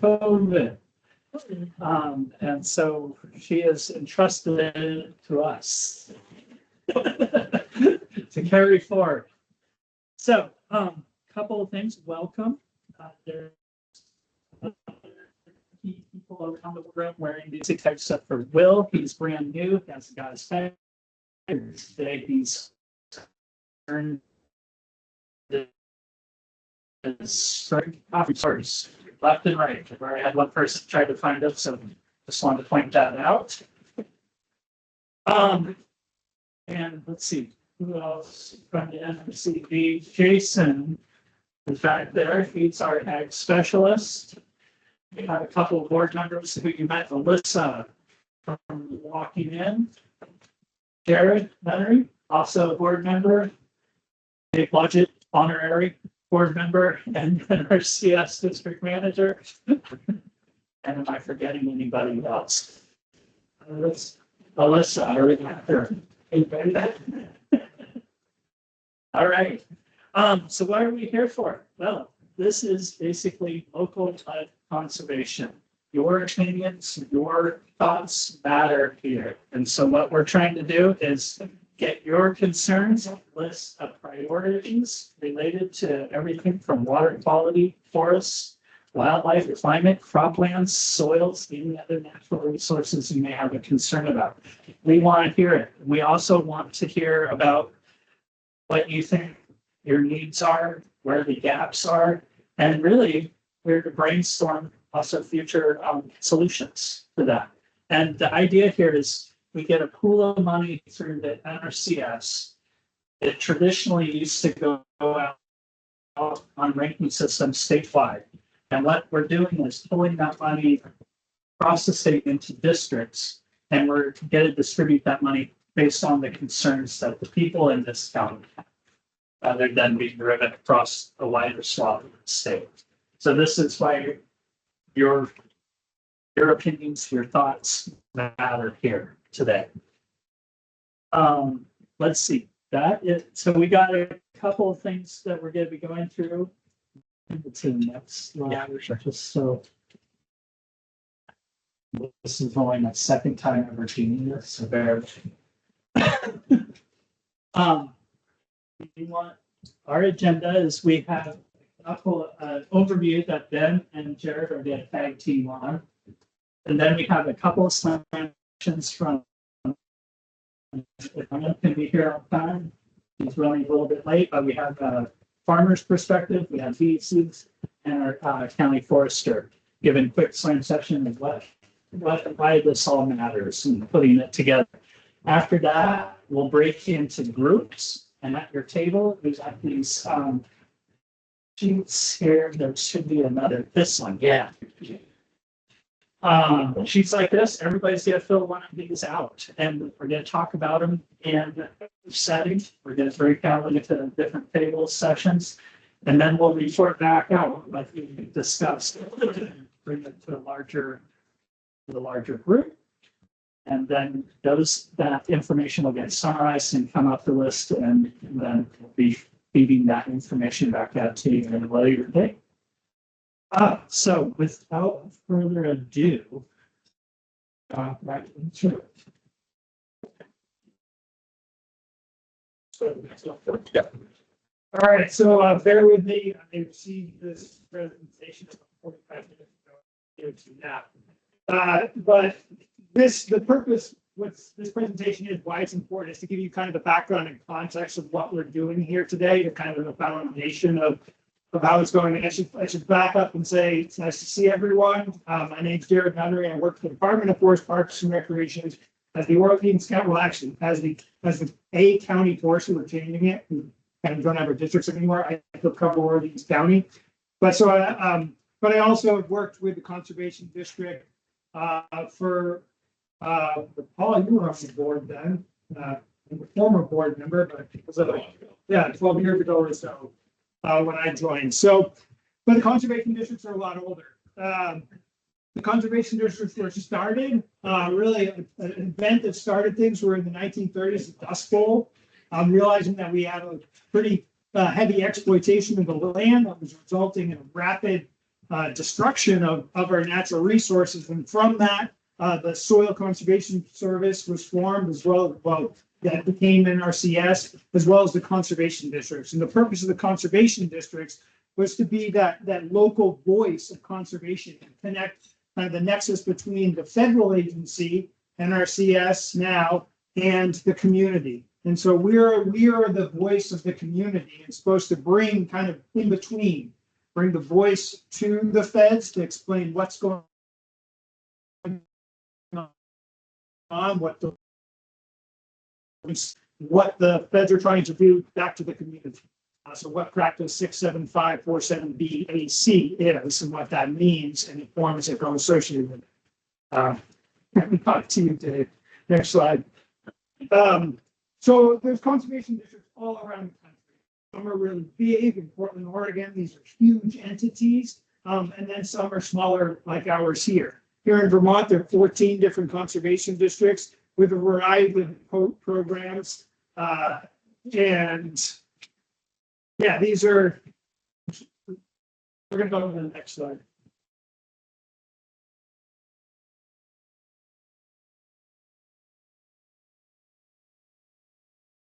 COVID. And so she is entrusted it to us to carry forward. So, couple of things. Welcome. There's people around the room wearing music type stuff for Will. He's brand new. He hasn't got his tag. Today he's earned his sorry, left and right. I've already had one person try to find it, so just wanted to point that out. And let's see who else from the NRCB. Jason is back there. He's our ag specialist. We have a couple of board members who you met, Alyssa from walking in. Jared Nunnery, also a board member, a budget honorary board member, and then our CS district manager. And am I forgetting anybody else? Alyssa, are we after? All right. So what are we here for? Well, this is basically local conservation. Your opinions, your thoughts matter here. And so what we're trying to do is get your concerns, list of priorities related to everything from water quality, forests, wildlife, climate, croplands, soils, any other natural resources you may have a concern about. We want to hear it. We also want to hear about what you think your needs are, where the gaps are, and really we're to brainstorm also future solutions to that. And the idea here is we get a pool of money through the NRCS. It traditionally used to go out on ranking systems statewide. And what we're doing is pulling that money across the state into districts, and we're going to distribute that money based on the concerns that the people in this county have, rather than being driven across a wider swath of the state. So this is why your opinions, your thoughts matter here today. Let's see. So we got a couple of things that we're going to be going through. To the next slide, just so this is only my second time ever doing this, so bear with me. We want our agenda is we have a couple overview that Ben and Jared are going to tag team on, and then we have a couple of questions from. If I'm going to be here on time, he's running a little bit late, but we have farmer's perspective, we have VCs, and our county forester giving quick slam session of why this all matters and putting it together. After that, we'll break into groups, and at your table, we've got these sheets here. There should be another, this one, yeah. Sheets like this, everybody's going to fill one of these out, and we're going to talk about them in settings. We're going to break out into different table sessions, and then we'll report back out like we discussed. Bring it to the larger group, and then that information will get summarized and come up the list, and then we'll be feeding that information back out to you in a later date. So without further ado, right into it. Yeah. All right, so bear with me. I received this presentation 45 minutes ago. But the purpose with this presentation is why it's important is to give you kind of the background and context of what we're doing here today, to kind of the foundation of how it's going. I should back up and say it's nice to see everyone. My name's Jared Nunnery. I work for the Department of Forest, Parks, and Recreation as the Orleans Scout. Well, actually, as the A county forester. We're changing it. We kind of don't have our districts anymore. I still cover Orleans County, but I also have worked with the Conservation District for Paul. You were on the board then. I'm a former board member, but it was 12 years ago or so. When I joined. But the conservation districts are a lot older. The conservation districts were started, really an event that started things were in the 1930s, the Dust Bowl, realizing that we had a pretty heavy exploitation of the land that was resulting in a rapid destruction of our natural resources. And from that, the Soil Conservation Service was formed as well. Well, that became NRCS, as well as the conservation districts. And the purpose of the conservation districts was to be that local voice of conservation and connect kind of the nexus between the federal agency, NRCS now, and the community. And so we are the voice of the community and supposed to bring kind of in between, bring the voice to the feds to explain what's going on, what the feds are trying to do back to the community. So what practice 67547B-AC is and what that means and the forms that go associated with it. Let me talk to you, Dave. Next slide. So there's conservation districts all around the country. Some are really big in Portland, Oregon. These are huge entities. And then some are smaller like ours here. Here in Vermont, there are 14 different conservation districts with a variety of programs. And yeah, these are, we're going to go to the next slide.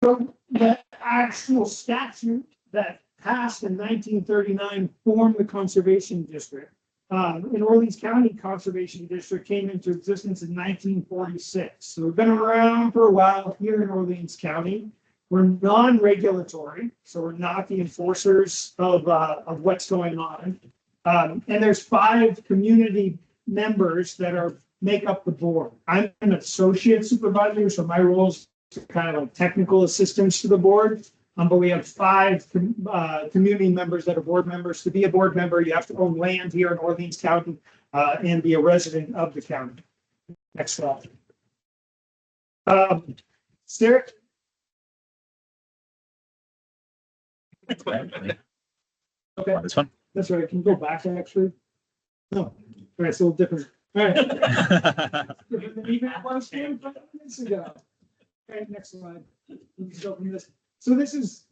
So the actual statute that passed in 1939 formed the conservation district. In Orleans County Conservation District came into existence in 1946. So we've been around for a while here in Orleans County. We're non-regulatory, so we're not the enforcers of what's going on. And there's 5 community members that make up the board. I'm an associate supervisor, so my role is kind of like technical assistance to the board. But we have 5 community members that are board members. To be a board member, you have to own land here in Orleans County and be a resident of the county. Next slide. Sarah. Okay. This one? That's right. Can you go back actually? No. All right, it's a little different. All right. Different than even it was 5 minutes ago. Okay, next slide. Let's go from this. So this is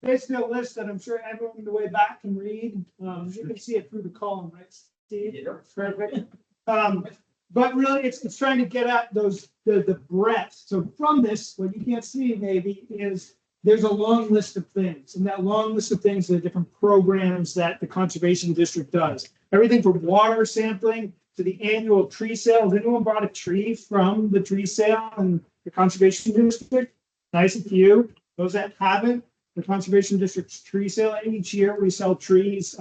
basically a list that I'm sure everyone on the way back can read. You can see it through the column, right, Steve? Yeah. Perfect. But really, it's trying to get at the breadth. So from this, what you can't see maybe is there's a long list of things, and that long list of things are the different programs that the conservation district does. Everything from water sampling to the annual tree sale. Has anyone bought a tree from the tree sale in the conservation district? Nice of you. Those that haven't, the conservation district's tree sale, each year we sell trees,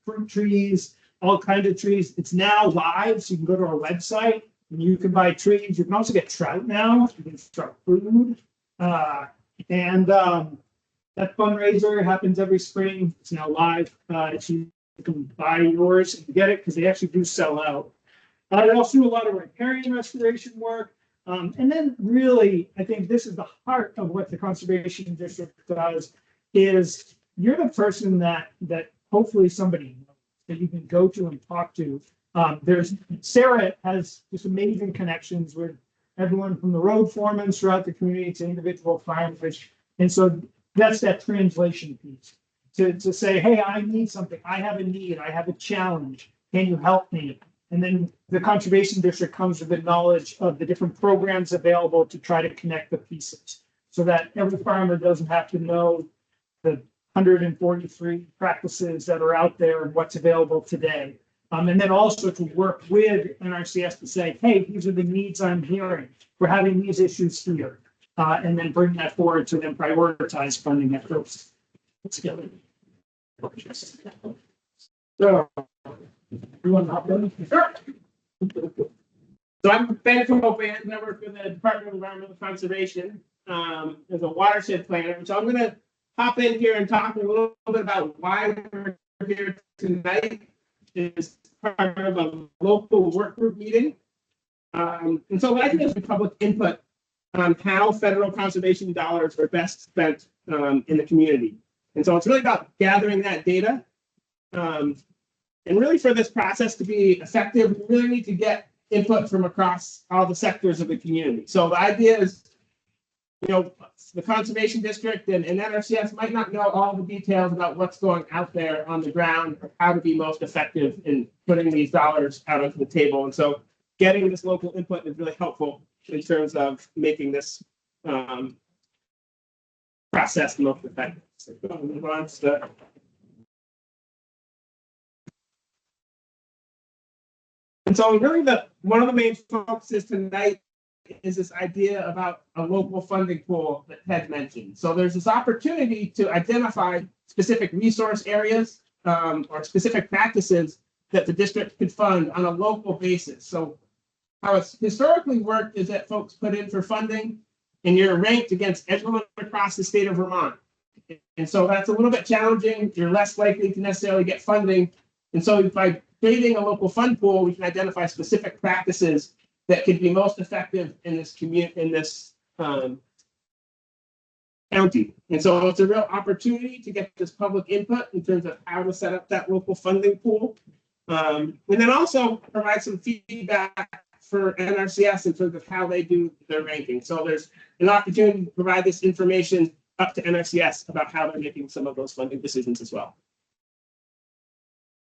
fruit trees, all kinds of trees. It's now live, so you can go to our website and you can buy trees. You can also get trout now. You can start food. And that fundraiser happens every spring. It's now live. You can buy yours and get it because they actually do sell out. I also do a lot of riparian restoration work. And then really, I think this is the heart of what the conservation district does is you're the person that hopefully somebody knows that you can go to and talk to. Sarah has just amazing connections with everyone from the road foremen throughout the community to individual farmers. And so that's that translation piece to say, hey, I need something. I have a need. I have a challenge. Can you help me? And then the conservation district comes with the knowledge of the different programs available to try to connect the pieces so that every farmer doesn't have to know the 143 practices that are out there and what's available today. And then also to work with NRCS to say, hey, these are the needs I'm hearing. We're having these issues here. And then bring that forward to then prioritize funding efforts. Let's go. So, everyone hop in? Sure. So I'm Ben Copan, and I work for the Department of Environmental Conservation as a watershed planner. So I'm going to hop in here and talk a little bit about why we're here tonight. It's part of a local work group meeting. And so what I think is the public input on how federal conservation dollars are best spent in the community. And so it's really about gathering that data. And really for this process to be effective, we really need to get input from across all the sectors of the community. So the idea is you know, the conservation district and NRCS might not know all the details about what's going out there on the ground or how to be most effective in putting these dollars out onto the table. And so getting this local input is really helpful in terms of making this process the most effective. So we'll move on to and so really one of the main focuses tonight is this idea about a local funding pool that Ted mentioned. So there's this opportunity to identify specific resource areas or specific practices that the district could fund on a local basis. So how it's historically worked is that folks put in for funding and you're ranked against everyone across the state of Vermont. And so that's a little bit challenging. You're less likely to necessarily get funding. And so by creating a local fund pool, we can identify specific practices that could be most effective in this county. And so it's a real opportunity to get this public input in terms of how to set up that local funding pool. And then also provide some feedback for NRCS in terms of how they do their ranking. So there's an opportunity to provide this information up to NRCS about how they're making some of those funding decisions as well.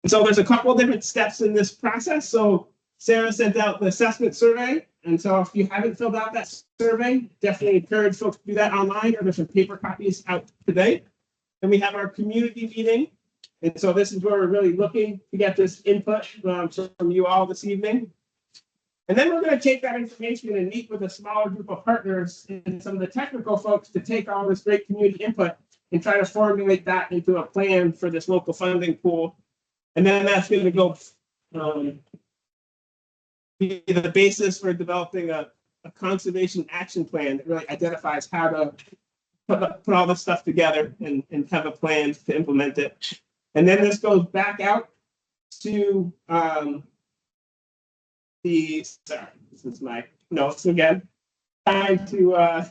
And so there's a couple of different steps in this process. So Sarah sent out the assessment survey. And so if you haven't filled out that survey, definitely encourage folks to do that online, or there's some paper copies out today. Then we have our community meeting. And so this is where we're really looking to get this input from you all this evening. And then we're going to take that information and meet with a smaller group of partners and some of the technical folks to take all this great community input and try to formulate that into a plan for this local funding pool. And then that's going to go be the basis for developing a conservation action plan that really identifies how to put all this stuff together and have a plan to implement it. And then this goes back out to sorry, this is my notes again. Time to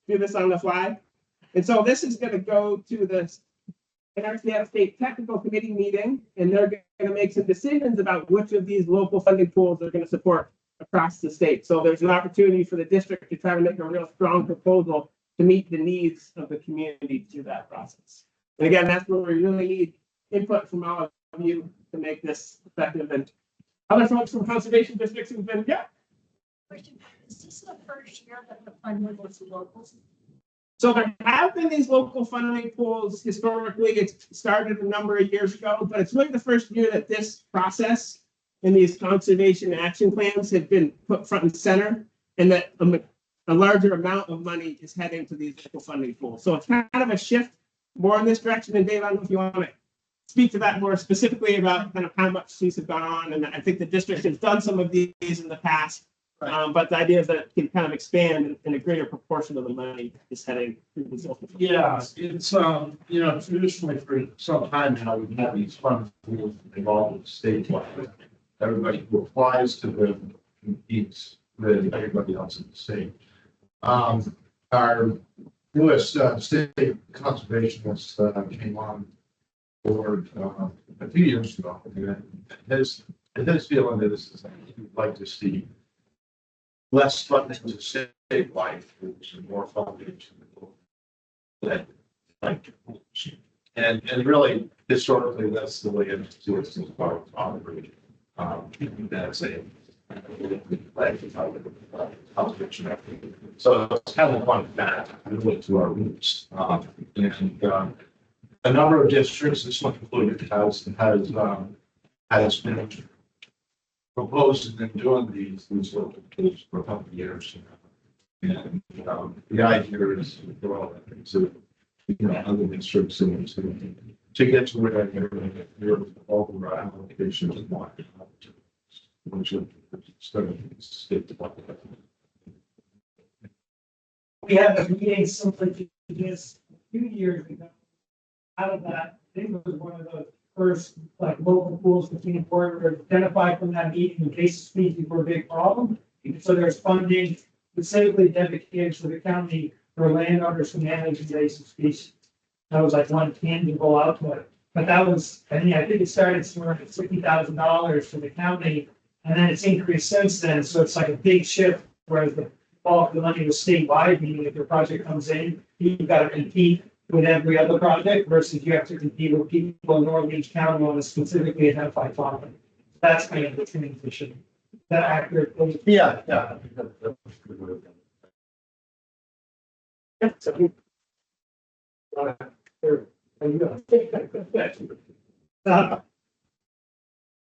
do this on the fly. And so this is going to go to the NRCS State Technical Committee meeting, and they're going to make some decisions about which of these local funding pools they're going to support across the state. So there's an opportunity for the district to try to make a real strong proposal to meet the needs of the community through that process. And again, that's where we really need input from all of you to make this effective. And other folks from conservation districts who've been, yeah. Question, is this the first year that the funding goes to locals? So there have been these local funding pools historically. It started a number of years ago, but it's really the first year that this process and these conservation action plans have been put front and center, and that a larger amount of money is heading to these local funding pools. So it's kind of a shift more in this direction. And Dave, I don't know if you want to speak to that more specifically about kind of how much these have gone on. And I think the district has done some of these in the past. But the idea is that it can kind of expand and a greater proportion of the money is heading through these local. Yeah, it's, traditionally for some time now, we've had these fund pools involved with statewide. Everybody who applies to them competes with everybody else in the state. Our newest state conservationist came on board a few years ago. And his feeling is that he would like to see less funding to statewide pools and more funding to the and really historically that's the way it's operated. That's a so it's kind of one back really to our roots. And a number of districts, this one included, has been proposed and doing these local pools for a couple of years. And the idea is to other districts to get to where you're all the allocations and what which would start the state department. We had a meeting similar to this a few years ago. Out of that, I think it was one of the first local pools that came forward were identified from that meeting in case of species were a big problem. So there's funding specifically dedicated to the county for landowners who manage invasive species. That was one tangible output. But that was, I think it started somewhere at $60,000 for the county, and then it's increased since then. So it's a big shift, whereas the all of the money was statewide, meaning if your project comes in, you've got to compete with every other project versus you have to compete with people in Orleans County on a specifically identified topic. That's kind of the transition. Is that accurate? Yeah, yeah. I think that's a good way of it. There you go.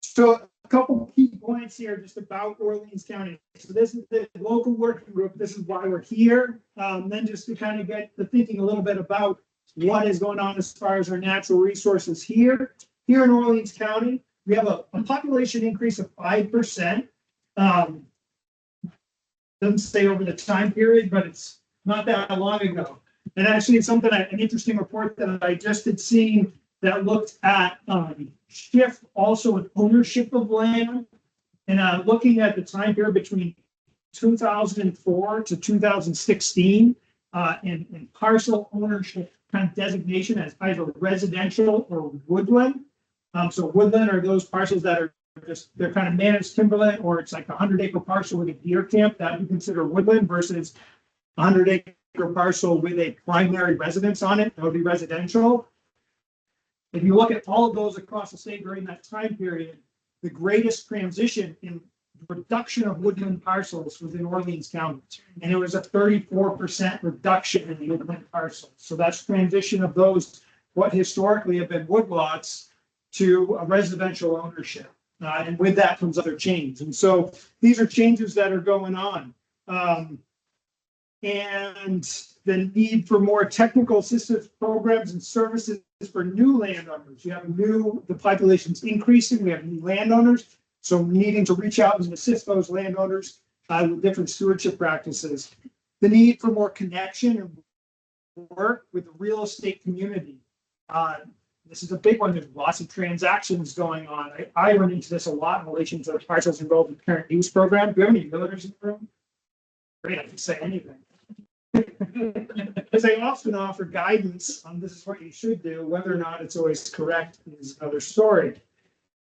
So a couple key points here just about Orleans County. So this is the local working group. This is why we're here. Then just to kind of get the thinking a little bit about what is going on as far as our natural resources here. Here in Orleans County, we have a population increase of 5%. Doesn't say over the time period, but it's not that long ago. And actually, it's something, an interesting report that I just had seen that looked at shift also in ownership of land. And looking at the time period between 2004 to 2016 and parcel ownership kind of designation as either residential or woodland. So woodland are those parcels that are just, they're kind of managed timberland, or it's like a 100-acre parcel with a deer camp that you consider woodland versus 100-acre parcel with a primary residence on it, that would be residential. If you look at all of those across the state during that time period, the greatest transition in reduction of woodland parcels was in Orleans County. And it was a 34% reduction in woodland parcels. So that's transition of those, what historically have been woodlots, to a residential ownership. And with that comes other change. And so these are changes that are going on. And the need for more technical assistance programs and services for new landowners. You have the population's increasing, we have new landowners. So needing to reach out and assist those landowners with different stewardship practices. The need for more connection and work with the real estate community. This is a big one. There's lots of transactions going on. I run into this a lot in relation to the parcels involved in the parent use program. Do you have any realtors in the room? Great, I can say anything. Because they often offer guidance on this is what you should do. Whether or not it's always correct is another story.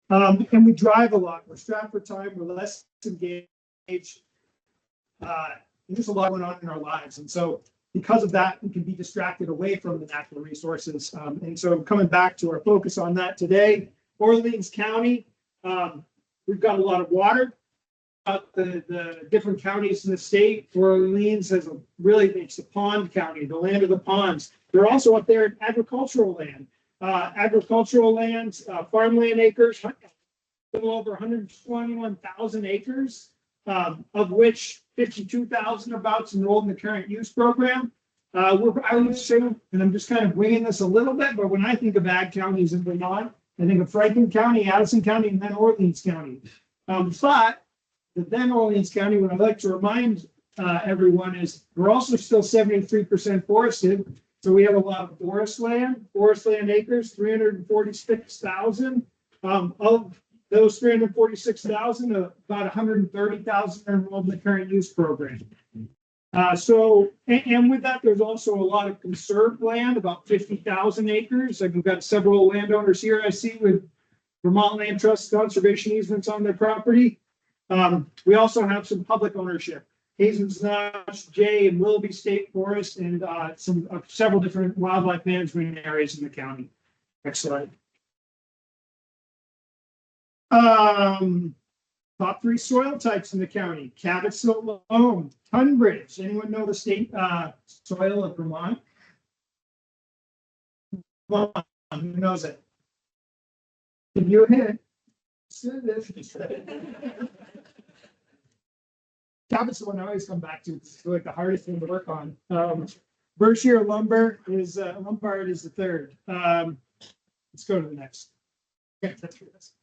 And we drive a lot. We're strapped for time. We're less engaged. There's a lot going on in our lives. And so because of that, we can be distracted away from the natural resources. And so coming back to our focus on that today, Orleans County, we've got a lot of water. The different counties in the state. Orleans has it's the pond county, the land of the ponds. They're also up there in agricultural land. Farmland acres, a little over 121,000 acres, of which 52,000 about's enrolled in the current use program. I would say, and I'm just kind of winging this a little bit, but when I think of ag counties in Vermont, I think of Franklin County, Addison County, and then Orleans County. But the then Orleans County, what I'd like to remind everyone is we're also still 73% forested. So we have a lot of forest land acres, 346,000. Of those 346,000, about 130,000 are enrolled in the current use program. And with that, there's also a lot of conserved land, about 50,000 acres. Like we've got several landowners here I see with Vermont Land Trust conservation easements on their property. We also have some public ownership. Hazen's Notch, Jay and Willoughby State Forest, and several different wildlife management areas in the county. Next slide. Top 3 soil types in the county: Cabot Silt Loam, Tunbridge. Anyone know the state soil of Vermont? Come on, who knows it? Give you a hint. Cabot's the one I always come back to. It's like the hardest thing to work on. Berkshire Lumber is Lombard is the third. Let's go to the next. Okay, that's for this.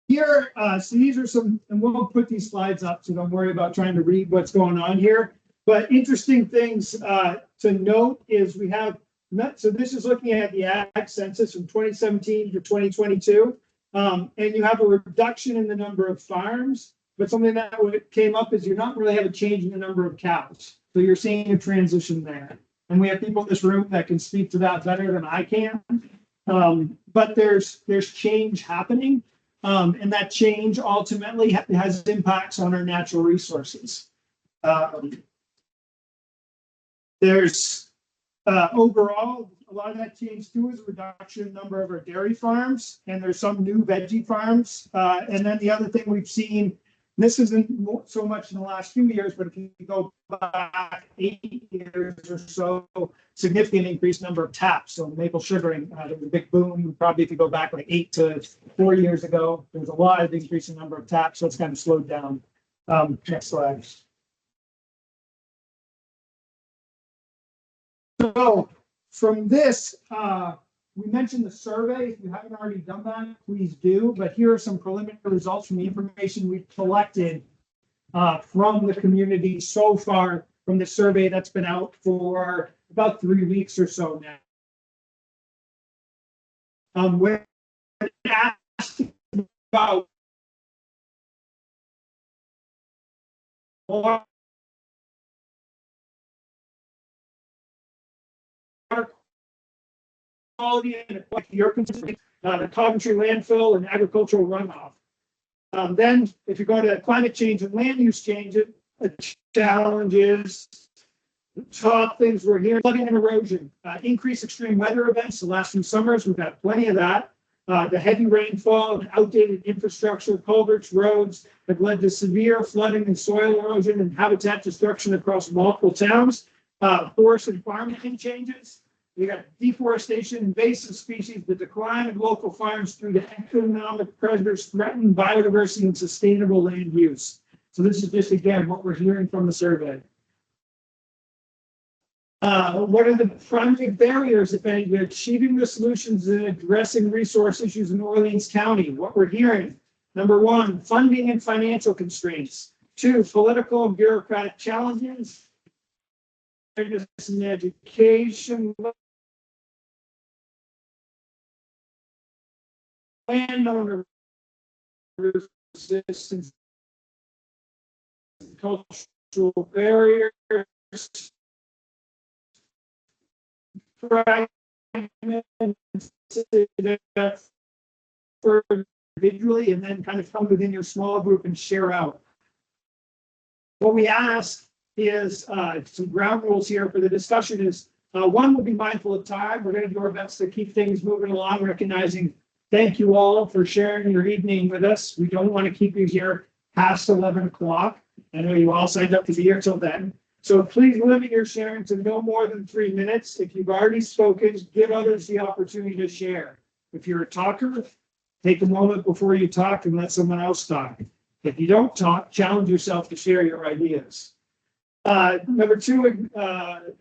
Here, so these are some, and we'll put these slides up, so don't worry about trying to read what's going on here. But interesting things to note is we have. So this is looking at the ag census from 2017 to 2022. And you have a reduction in the number of farms, but something that came up is you're not really have a change in the number of cows. So you're seeing a transition there. And we have people in this room that can speak to that better than I can. But there's change happening. And that change ultimately has impacts on our natural resources. There's overall, a lot of that change too is a reduction in number of our dairy farms, and there's some new veggie farms. And then the other thing we've seen, this isn't so much in the last few years, but if you go back 8 years or so, significant increased number of taps. So maple sugaring, there was a big boom. Probably if you go back like 8 to 4 years ago, there was a lot of increase in number of taps. So it's kind of slowed down. Next slide. So from this, we mentioned the survey. If you haven't already done that, please do. But here are some preliminary results from the information we've collected from the community so far from the survey that's been out for about 3 weeks or so now. When asked about water quality and your considering the Coventry landfill and agricultural runoff. Then if you go to climate change and land use change, the challenges, the top things we're hearing, flooding and erosion, increased extreme weather events. The last few summers, we've had plenty of that. The heavy rainfall and outdated infrastructure, culverts, roads have led to severe flooding and soil erosion and habitat destruction across multiple towns. Forest and farming changes. We got deforestation, invasive species, the decline of local farms through the economic pressures threaten biodiversity and sustainable land use. So this is just, again, what we're hearing from the survey. What are the primary barriers, if any, to achieving the solutions and addressing resource issues in Orleans County? What we're hearing, number one, funding and financial constraints. 2, political and bureaucratic challenges. And education. Landowner resistance, cultural barriers, for individually, and then kind of come within your small group and share out. What we ask is some ground rules here for the discussion is one, we'll be mindful of time. We're going to do our best to keep things moving along, recognizing thank you all for sharing your evening with us. We don't want to keep you here past 11 o'clock. I know you all signed up to be here till then. So please limit your sharing to no more than 3 minutes. If you've already spoken, give others the opportunity to share. If you're a talker, take a moment before you talk and let someone else talk. If you don't talk, challenge yourself to share your ideas. Number 2,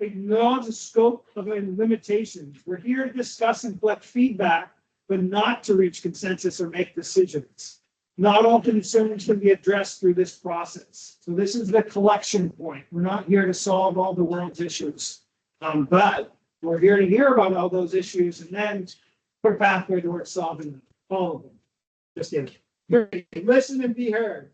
acknowledge the scope of limitations. We're here to discuss and collect feedback, but not to reach consensus or make decisions. Not all concerns can be addressed through this process. So this is the collection point. We're not here to solve all the world's issues, but we're here to hear about all those issues and then put a pathway towards solving them, all of them. Just listen and be heard.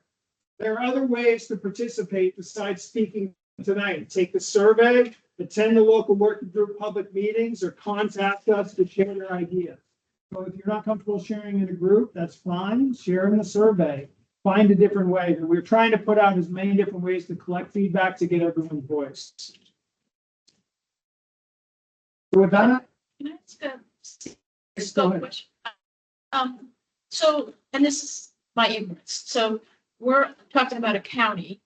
There are other ways to participate besides speaking tonight. Take the survey, attend the local working group public meetings, or contact us to share your ideas. So if you're not comfortable sharing in a group, that's fine. Share in the survey. Find a different way. We're trying to put out as many different ways to collect feedback to get everyone's voice. So with that, Can I ask a go scope ahead. question? So, and this is my ignorance. So we're talking about a county,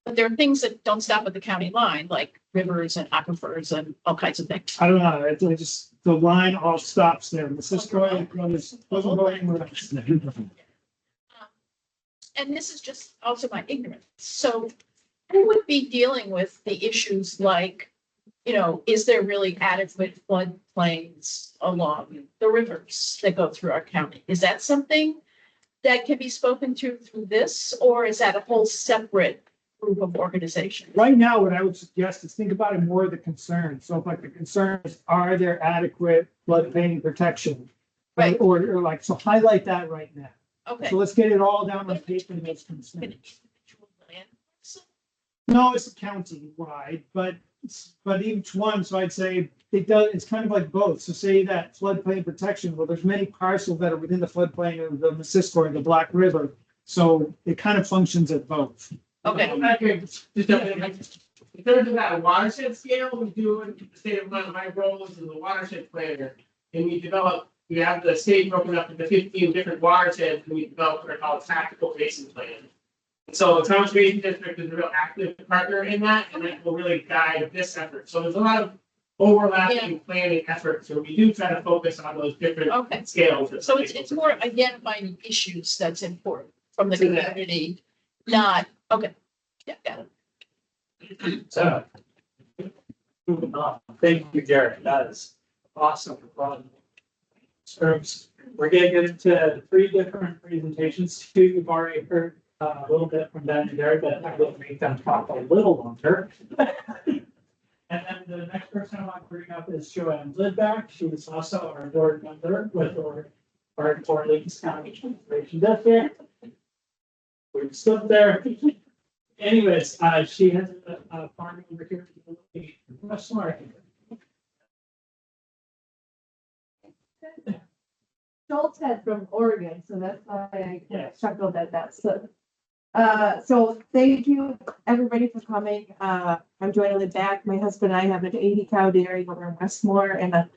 but there are things that don't stop at the county line, like rivers and aquifers and all kinds of things. I don't know. It just the line all stops there. Missisquoi doesn't go anywhere. And this is just also my ignorance. So who would be dealing with the issues like, you know, is there really adequate floodplains along the rivers that go through our county? Is that something that can be spoken to through this, or is that a whole separate group of organizations? Right now, what I would suggest is think about it more of the concern. So if like the concern is, are there adequate floodplain protection? Right. Or like, so highlight that right now. Okay. So let's get it all down on paper and those An concerns. individual land parcel? No, it's county-wide, but but each one, so I'd say it's kind of like both. So say that floodplain protection, well, there's many parcels that are within the floodplain of the Missisquoi and the Black River. So it kind of functions at both. Okay, Just in terms of that watershed scale, we do in the state of Vermont, my role is as a watershed planner. And we have the state broken up into 15 different watersheds, and we developed what are called tactical basin plans. And so the conservation district is a real active partner in that, and that will really guide this effort. So there's a lot of overlapping planning efforts, so we do try to focus on those different okay. scales. So it's more identifying issues that's important from the To that. community, not, okay. Yeah, got it. So. Moving on. Thank you, Jared. That is awesome. So we're gonna get into 3 different presentations. 2 you've already heard a little bit from Ben and Jared, but I will make them talk a little longer. And then the next person I want to bring up is Joanne Lidback. She is also our board member with our Orleans County Conservation District. We're still there. Anyways, she has a farm over here. Much smarter. Schultz had from Oregon, so that's why I Yeah. chuckled at that. So thank you, everybody, for coming. I'm joining the back. My husband and I have an 80 cow dairy over in Westmore, and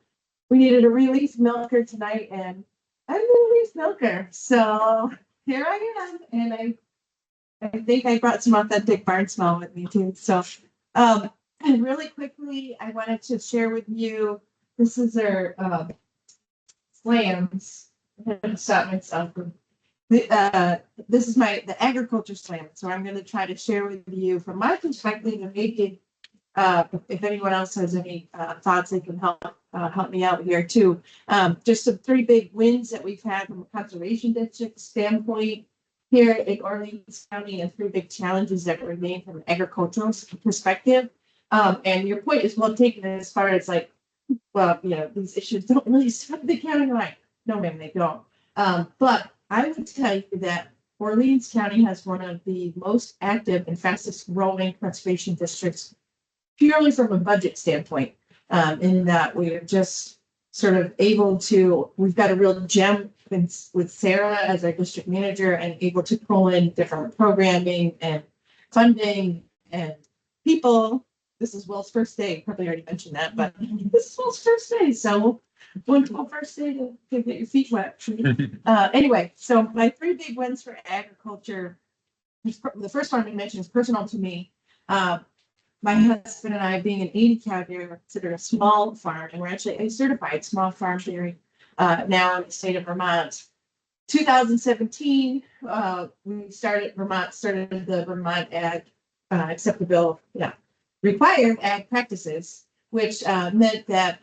we needed a release milker tonight, and I'm the release milker. So here I am, and I think I brought some authentic barn smell with me too. So, and really quickly, I wanted to share with you, this is our, slams. I'm gonna stop myself. This is the agriculture slam. So I'm gonna try to share with you from my perspective and maybe, if anyone else has any, thoughts, they can help me out here too. Just some 3 big wins that we've had from a conservation district standpoint here in Orleans County, and 3 big challenges that remain from an agricultural perspective. And your point is well taken as far as like, well, these issues don't really stop the county line. No, ma'am, they don't. But I would tell you that Orleans County has one of the most active and fastest growing conservation districts, purely from a budget standpoint. In that we are just sort of able to, we've got a real gem with Sarah as our district manager, and able to pull in different programming and funding and people. This is Will's first day, probably already mentioned that, but this is Will's first day, so wonderful first day to get your feet wet. Anyway, so my 3 big wins for agriculture. The first one we mentioned is personal to me. My husband and I, being an 80 cow dairy, we're considered a small farm, and we're actually a certified small farm dairy now in the state of Vermont. 2017, we started the Vermont Ag acceptable, required ag practices, which meant that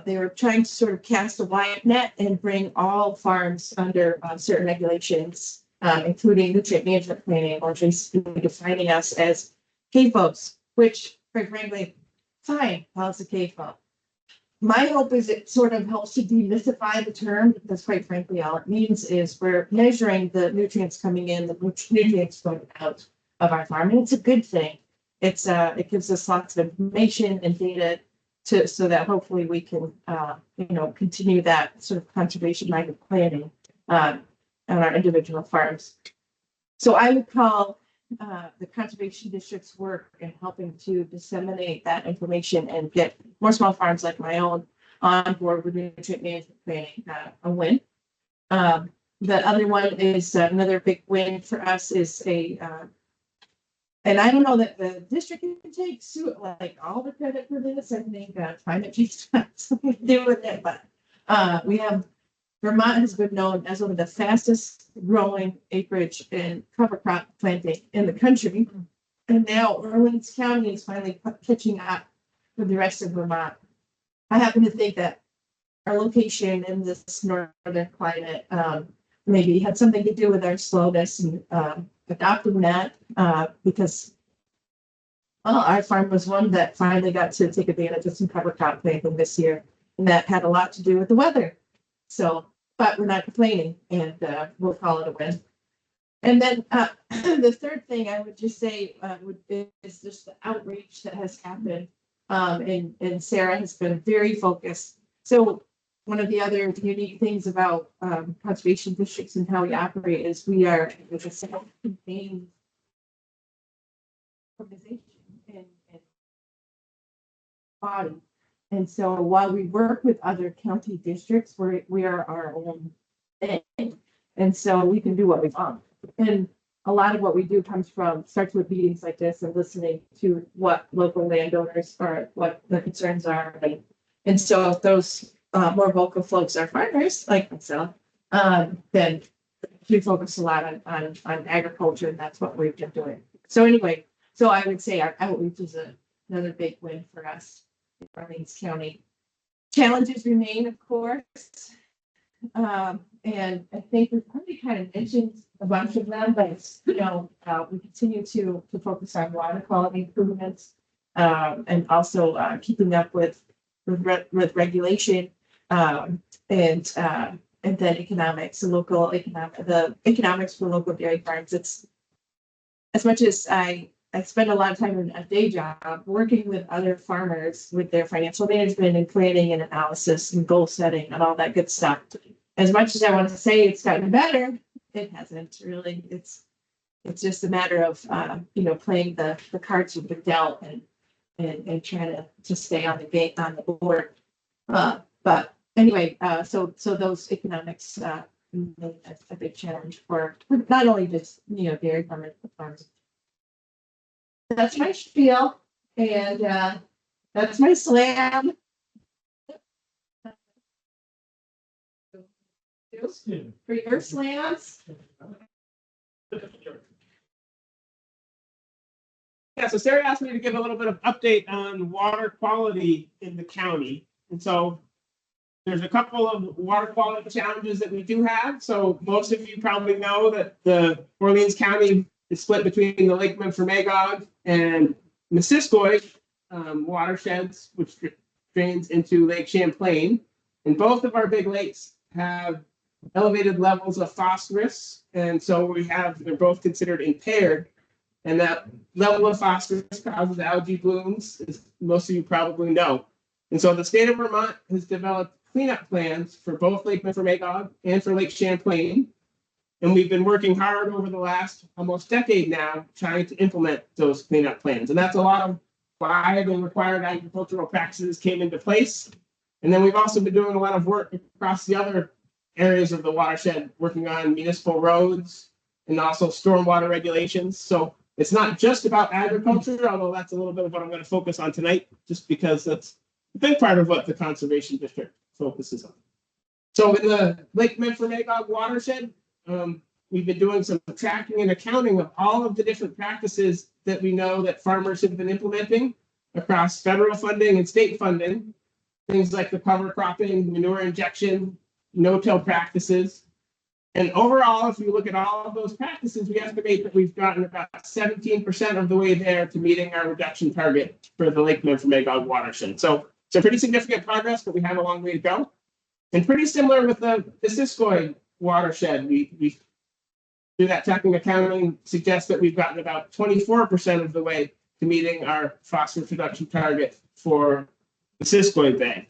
they were trying to sort of cast a wide net and bring all farms under certain regulations, including nutrient management planning, or basically defining us as CAFOs, which, quite frankly, fine, well, it's a CAFO. My hope is it sort of helps to demystify the term, because quite frankly, all it means is we're measuring the nutrients coming in, the nutrients going out of our farm, and it's a good thing. It gives us lots of information and data so that hopefully we can, continue that sort of conservation-minded planning on our individual farms. So I would call the conservation district's work in helping to disseminate that information and get more small farms like my own on board with nutrient management planning a win. The other one is another big win for us is and I don't know that the district can take like all the credit for this. I think climate change has something to do with it, but Vermont has been known as one of the fastest growing acreage in cover crop planting in the country. And now Orleans County is finally catching up with the rest of Vermont. I happen to think that our location in this northern climate maybe had something to do with our slowness in adopting that because our farm was one that finally got to take advantage of some cover crop planting this year. And that had a lot to do with the weather. So, but we're not complaining, and we'll call it a win. And then the third thing I would just say is just the outreach that has happened. And Sarah has been very focused. So one of the other unique things about conservation districts and how we operate is we are with a self-contained organization and body. And so while we work with other county districts, we are our own thing. And so we can do what we want. And a lot of what we do starts with meetings like this and listening to what local landowners are, what the concerns are. And so if those more vocal folks are farmers like myself, then we focus a lot on agriculture, and that's what we've been doing. So anyway, so I would say our outreach is another big win for us in Orleans County. Challenges remain, of course. And I think we've probably kind of mentioned a bunch of them, but we continue to focus on water quality improvements, and also keeping up with regulation, and then economics, the economics for local dairy farms. It's as much as I spend a lot of time in a day job working with other farmers with their financial management and planning and analysis and goal setting and all that good stuff. As much as I want to say it's gotten better, it hasn't really. It's just a matter of playing the cards you've been dealt and trying to stay on the board. But anyway, so those economics remain a big challenge for not only just dairy farmers but farms. That's my spiel, and that's my slam. For your slams. Yeah, so Sarah asked me to give a little bit of update on water quality in the county. And so there's a couple of water quality challenges that we do have. So most of you probably know that the Orleans County is split between the Lake Memphremagog and Missisquoi watersheds, which drains into Lake Champlain. And both of our big lakes have elevated levels of phosphorus. And so they're both considered impaired. And that level of phosphorus causes algae blooms, as most of you probably know. And so the state of Vermont has developed cleanup plans for both Lake Memphremagog and for Lake Champlain. And we've been working hard over the last almost decade now trying to implement those cleanup plans. And that's a lot of why the required agricultural practices came into place. And then we've also been doing a lot of work across the other areas of the watershed, working on municipal roads and also stormwater regulations. So it's not just about agriculture, although that's a little bit of what I'm going to focus on tonight, just because that's a big part of what the conservation district focuses on. So in the Lake Memphremagog watershed, we've been doing some tracking and accounting of all of the different practices that we know that farmers have been implementing across federal funding and state funding. Things like the cover cropping, manure injection, no-till practices. And overall, if you look at all of those practices, we estimate that we've gotten about 17% of the way there to meeting our reduction target for the Lake Memphremagog watershed. So it's pretty significant progress, but we have a long way to go. And pretty similar with the Missisquoi watershed, we do that tracking accounting suggests that we've gotten about 24% of the way to meeting our phosphorus reduction target for the Missisquoi Bay.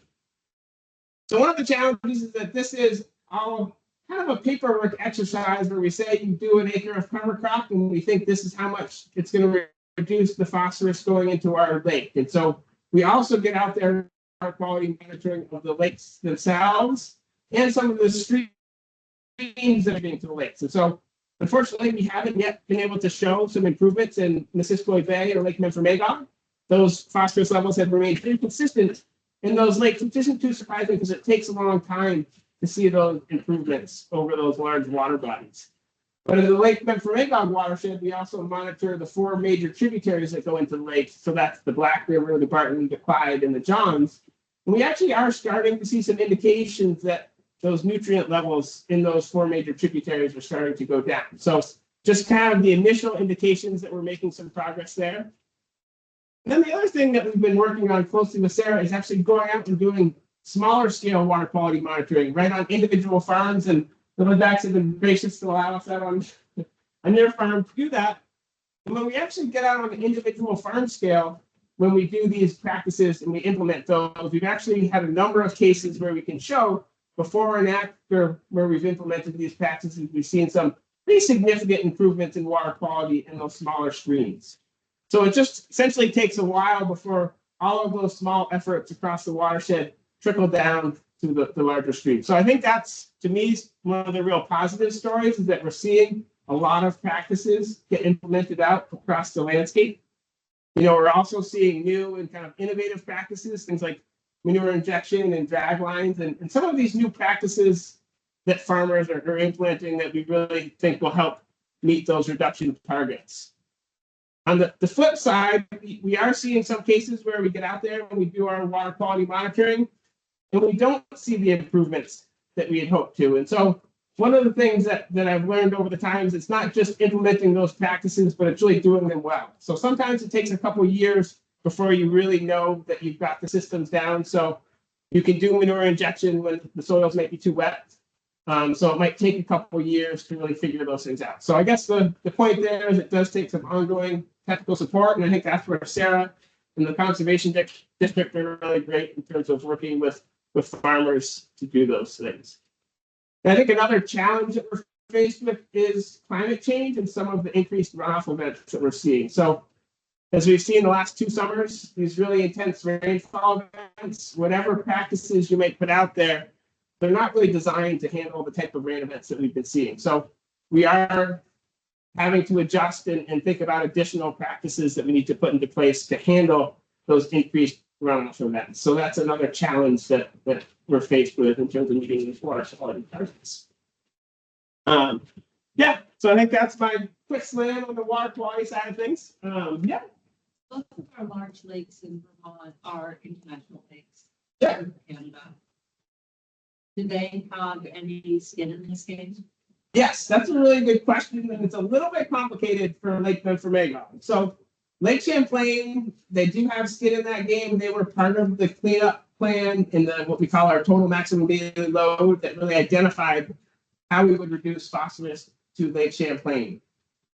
So one of the challenges is that this is all kind of a paperwork exercise where we say you do an acre of cover crop and we think this is how much it's going to reduce the phosphorus going into our lake. And so we also get out there our quality monitoring of the lakes themselves and some of the streams that are being to the lakes. And so unfortunately, we haven't yet been able to show some improvements in Missisquoi Bay or Lake Memphremagog. Those phosphorus levels have remained pretty consistent in those lakes, which isn't too surprising because it takes a long time to see those improvements over those large water bodies. But in the Lake Memphremagog watershed, we also monitor the 4 major tributaries that go into the lake. So that's the Black River, the Barton, the Clyde, and the Johns. And we actually are starting to see some indications that those nutrient levels in those 4 major tributaries are starting to go down. So just kind of the initial indications that we're making some progress there. And then the other thing that we've been working on closely with Sarah is actually going out and doing smaller scale water quality monitoring right on individual farms. And the Lidbacks have been gracious to allow us that on on their farm to do that. And when we actually get out on the individual farm scale, when we do these practices and we implement those, we've actually had a number of cases where we can show before and after where we've implemented these practices, we've seen some pretty significant improvements in water quality in those smaller streams. So it just essentially takes a while before all of those small efforts across the watershed trickle down to the larger stream. So I think that's, to me, one of the real positive stories is that we're seeing a lot of practices get implemented out across the landscape. You know, we're also seeing new and kind of innovative practices, things like manure injection and drag lines, and some of these new practices that farmers are implementing that we really think will help meet those reduction targets. On the flip side, we are seeing some cases where we get out there and we do our water quality monitoring and we don't see the improvements that we had hoped to. And so one of the things that I've learned over the times, it's not just implementing those practices, but it's really doing them well. So sometimes it takes a couple of years before you really know that you've got the systems down. So you can do manure injection when the soils may be too wet. So it might take a couple of years to really figure those things out. So I guess the point there is it does take some ongoing technical support. And I think that's where Sarah and the conservation district are really great in terms of working with farmers to do those things. And I think another challenge that we're faced with is climate change and some of the increased runoff events that we're seeing. So as we've seen the last 2 summers, these really intense rainfall events, whatever practices you may put out there, they're not really designed to handle the type of rain events that we've been seeing. So we are having to adjust and think about additional practices that we need to put into place to handle those increased runoff events. So that's another challenge that we're faced with in terms of meeting these water quality targets. Yeah, so I think that's my quick slam on the water quality side of things. Yeah. Most of our large lakes in Vermont are international lakes. Yeah. Canada. Do they have any skin in this game? Yes, that's a really good question, and it's a little bit complicated for Lake Memphremagog. So Lake Champlain, they do have skin in that game. They were part of the cleanup plan in the what we call our total maximum daily load that really identified how we would reduce phosphorus to Lake Champlain.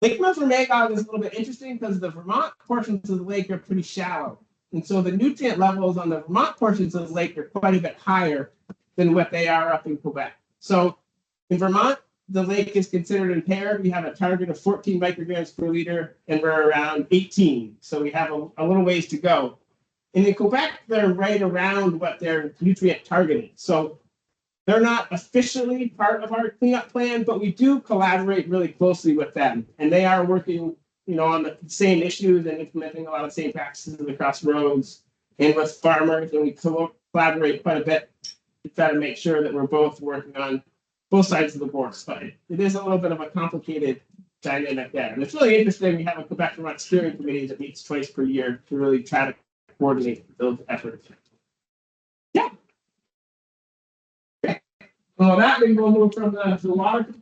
Lake Memphremagog is a little bit interesting because the Vermont portions of the lake are pretty shallow. And so the nutrient levels on the Vermont portions of the lake are quite a bit higher than what they are up in Quebec. So in Vermont, the lake is considered impaired. We have a target of 14 micrograms per liter, and we're around 18. So we have a little ways to go. And in Quebec, they're right around what their nutrient target is. So they're not officially part of our cleanup plan, but we do collaborate really closely with them. And they are working, you know, on the same issues and implementing a lot of the same practices across roads and with farmers. And we collaborate quite a bit to try to make sure that we're both working on both sides of the border. But it is a little bit of a complicated dynamic there. And it's really interesting. We have a Quebec Vermont steering committee that meets twice per year to really try to coordinate those efforts. Yeah. Okay. Well, that we will move from the water.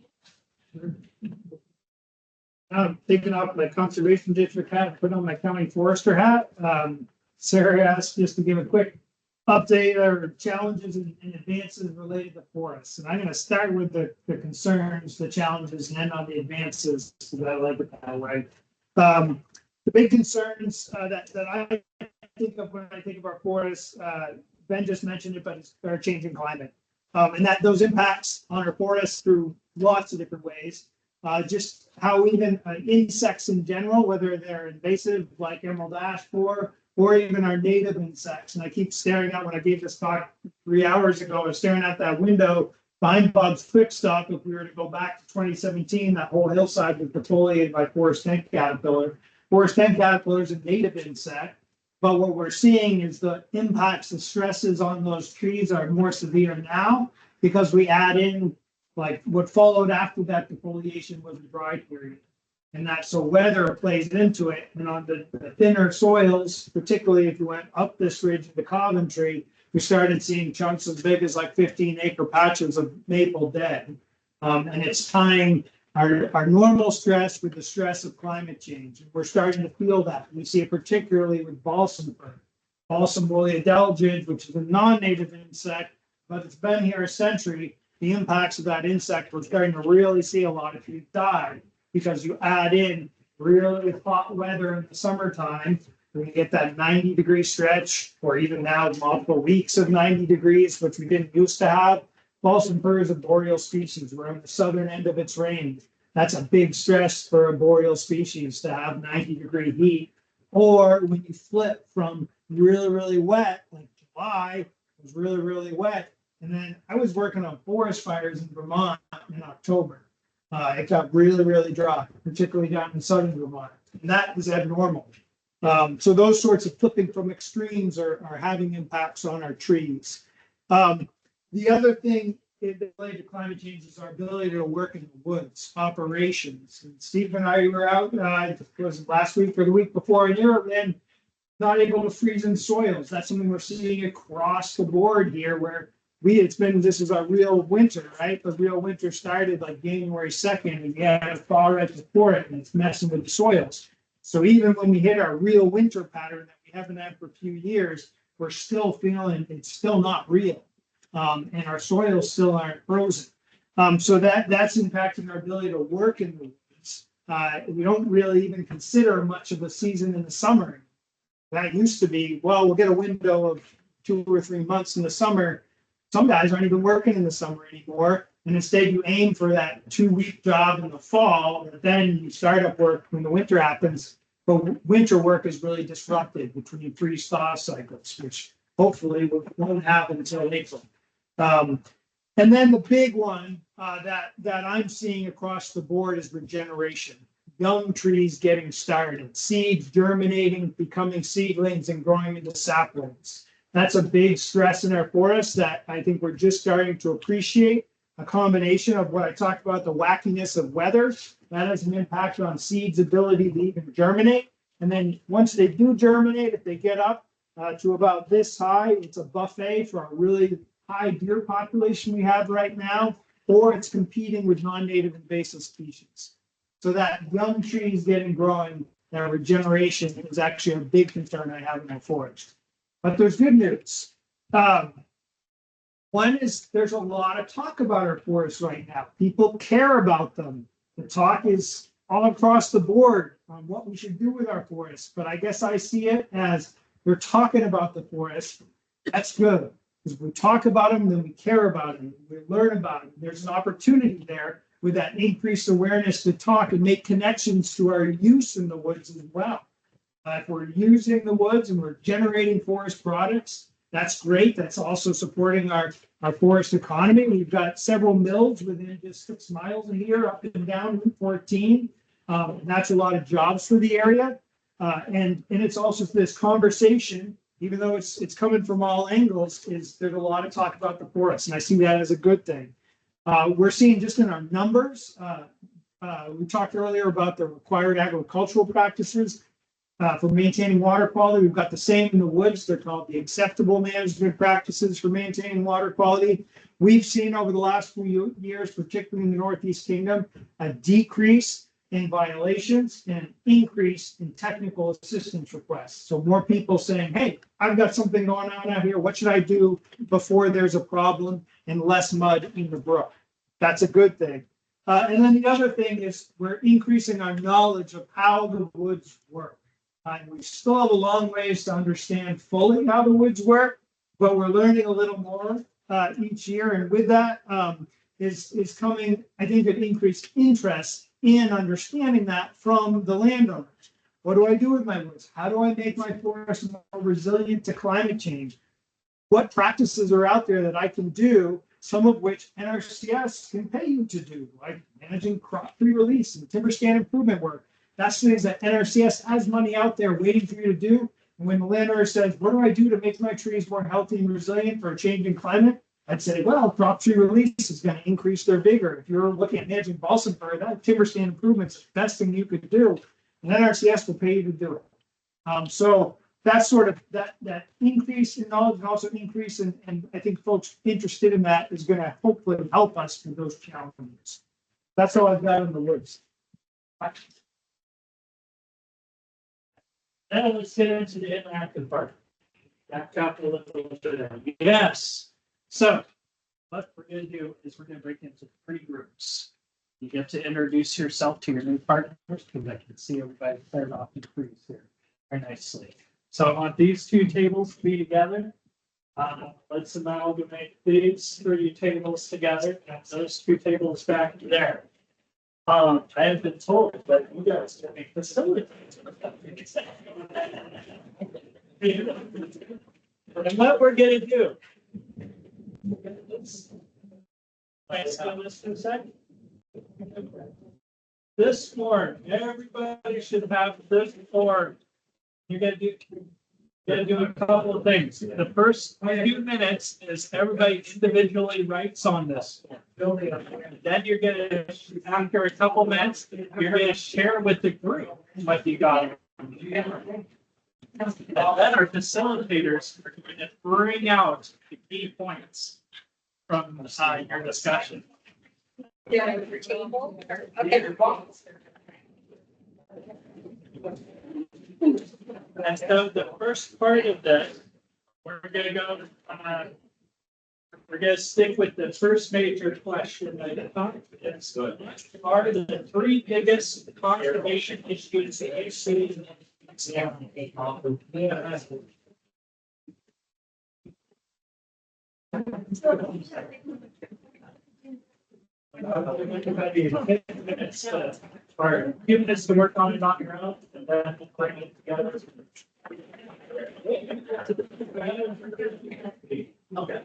I'm taking off my conservation district hat, put on my county forester hat. Sarah asked just to give a quick update or challenges and advances related to forests. And I'm going to start with the concerns, the challenges, and end on the advances, because I like it that way. The big concerns that I think of when I think of our forests, Ben just mentioned it, but it's our changing climate. And that those impacts on our forests through lots of different ways. Just how even insects in general, whether they're invasive like emerald ash borer, or even our native insects. And I keep staring out when I gave this talk 3 hours ago, I was staring out that window behind Bob's Quick Stop. If we were to go back to 2017, that whole hillside was defoliated by forest tent caterpillar. Forest tent caterpillar is a native insect, but what we're seeing is the impacts, the stresses on those trees are more severe now because we add in, like what followed after that defoliation was a dry period. And that's so weather plays into it. And on the thinner soils, particularly if you went up this ridge into Coventry, we started seeing chunks as big as like 15-acre patches of maple dead. And it's tying our normal stress with the stress of climate change. And we're starting to feel that. We see it particularly with balsam fir. Balsam woolly adelgid, which is a non-native insect, but it's been here a century. The impacts of that insect, we're starting to really see a lot of trees die. because you add in really hot weather in the summertime. When you get that 90-degree stretch, or even now multiple weeks of 90 degrees, which we didn't used to have. Balsam fir is a boreal species. We're on the southern end of its range. That's a big stress for a boreal species to have 90-degree heat. Or when you flip from really, really wet, like July was really, really wet. And then I was working on forest fires in Vermont in October. It got really, really dry, particularly down in southern Vermont. And that is abnormal. So those sorts of flipping from extremes are having impacts on our trees. The other thing related to climate change is our ability to work in the woods, operations. And Steve and I were out, was it last week or the week before in Europe, and not able to freeze in soils. That's something we're seeing across the board here, where this is our real winter, right? The real winter started like January 2nd, and we had a thaw right before it, and it's messing with the soils. So even when we hit our real winter pattern that we haven't had for a few years, we're still feeling it's still not real. And our soils still aren't frozen. So that's impacting our ability to work in the woods. We don't really even consider much of a season in the summer. That used to be, well, we'll get a window of 2 or 3 months in the summer. Some guys aren't even working in the summer anymore. And instead you aim for that 2-week job in the fall, and then you start up work when the winter happens. But winter work is really disrupted between freeze-thaw cycles, which hopefully won't happen until April. And then the big one that I'm seeing across the board is regeneration. Young trees getting started, seeds germinating, becoming seedlings, and growing into saplings. That's a big stress in our forests that I think we're just starting to appreciate. A combination of what I talked about, the wackiness of weather, that has an impact on seeds' ability to even germinate. And then once they do germinate, if they get up to about this high, it's a buffet for a really high deer population we have right now, or it's competing with non-native invasive species. So that young trees getting growing, that regeneration is actually a big concern I have in my forest. But there's good news. One is there's a lot of talk about our forests right now. People care about them. The talk is all across the board on what we should do with our forests. But I guess I see it as we're talking about the forest. That's good. Because if we talk about them, then we care about them. We learn about them. There's an opportunity there with that increased awareness to talk and make connections to our use in the woods as well. If we're using the woods and we're generating forest products, that's great. That's also supporting our forest economy. We've got several mills within just 6 miles of here, up and down Route 14. And that's a lot of jobs for the area. And it's also this conversation, even though it's coming from all angles, there's a lot of talk about the forest. And I see that as a good thing. We're seeing just in our numbers, we talked earlier about the required agricultural practices. For maintaining water quality, we've got the same in the woods. They're called the acceptable management practices for maintaining water quality. We've seen over the last few years, particularly in the Northeast Kingdom, a decrease in violations and an increase in technical assistance requests. So more people saying, hey, I've got something going on out here. What should I do before there's a problem, and less mud in the brook? That's a good thing. And then the other thing is we're increasing our knowledge of how the woods work. We still have a long ways to understand fully how the woods work, but we're learning a little more each year. And with that is coming, I think, an increased interest in understanding that from the landowners. What do I do with my woods? How do I make my forest more resilient to climate change? What practices are out there that I can do, some of which NRCS can pay you to do, like managing crop tree release and timber stand improvement work? That's things that NRCS has money out there waiting for you to do. And when the landowner says, what do I do to make my trees more healthy and resilient for a changing climate? I'd say, well, crop tree release is going to increase their vigor. If you're looking at managing balsam fir, that timber stand improvement is the best thing you could do. And NRCS will pay you to do it. So that's sort of that increase in knowledge, and also increase in, and I think folks interested in that is going to hopefully help us with those challenges. That's all I've got in the woods. Now let's get into the interactive part. That capital literature. Yes. So what we're going to do is we're going to break into 3 groups. You get to introduce yourself to your new partners, because I can see everybody start off in trees here very nicely. So I want these two tables to be together. Let's amalgamate these three tables together and those two tables back there. I have been told that you guys can make facilities. And what we're gonna do. Let's go this for a second. This form, everybody should have this form. You're gonna do a couple of things. The first few minutes is everybody individually writes on this. Then you're gonna, after a couple minutes, you're gonna share with the group what you got. And then our facilitators are going to bring out the key points from your discussion. Yeah. Okay. And so the first part of this, we're gonna go, we're gonna stick with the first major question that I thought. What are the three biggest conservation issues that you see? Or few minutes to work on it on your own, and then we'll bring it together. Okay.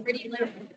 Pretty limited.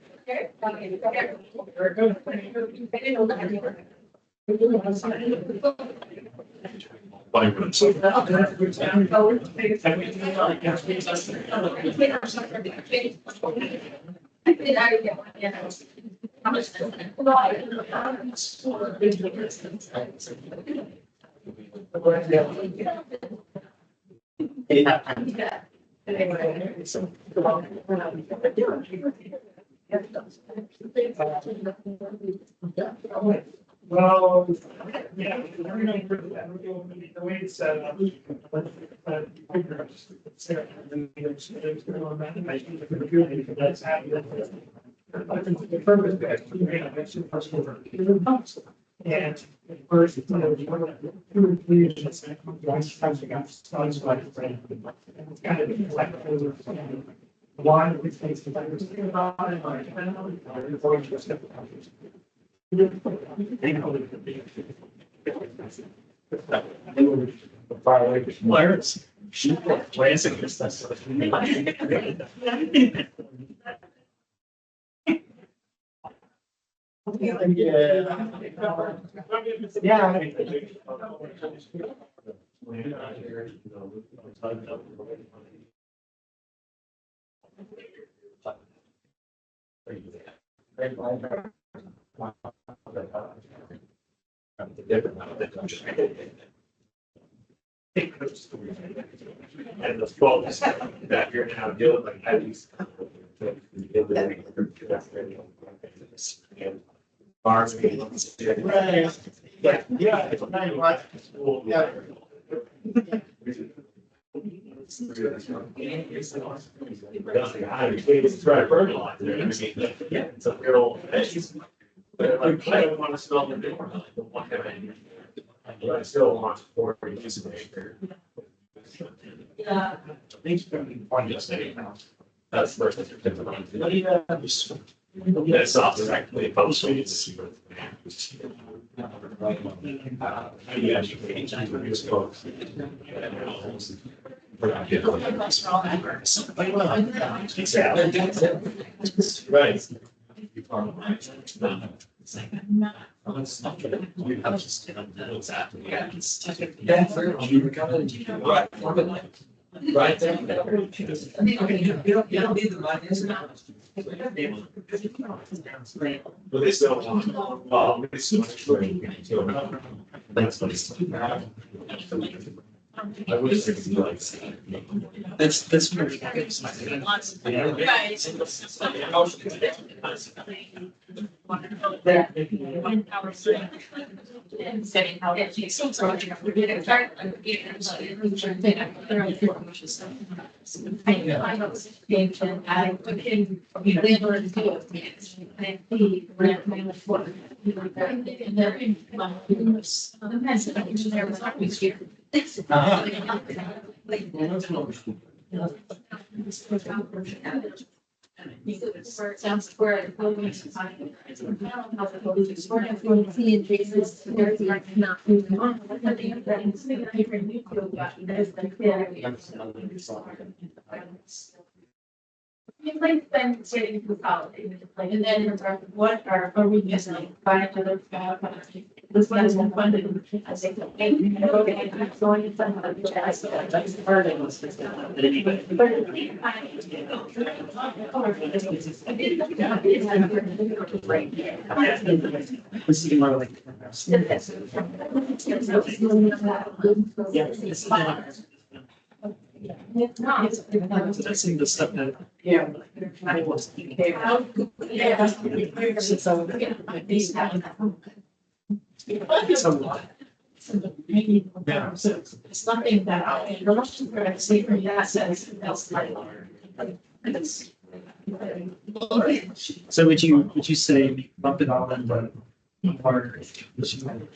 Well, yeah, the way it's set up. That's happening. The purpose. And first, it's one of the two or three issues that times we got started by the friend. It's kind of like why we face the things about it, like, I don't know, before you just step out. Players. Players against us. And the folks that you're now dealing with, have these. Right. Yeah. It's right, fertilizer. Yeah, it's a real. But like, I don't want to smell the door. But I still want for use of acre. Yeah. Things are going to be fun yesterday. That's the first thing. That's not directly posted. Right. Right there. You don't need the money, isn't it? But they still want, they still want. That's what it's. I wish they could do like. That's. Sounds where. See in Jesus, they're not moving on. And then what are we missing? Find another. This one is one funded. I think. Okay, I'm going to find out. That's part of This is more like. That's in the stuff that. Yeah. It's a lot. Yeah. So it's nothing that, in relation to that, say for that sense, else like. It's. So would you say bump it all in the part? Right.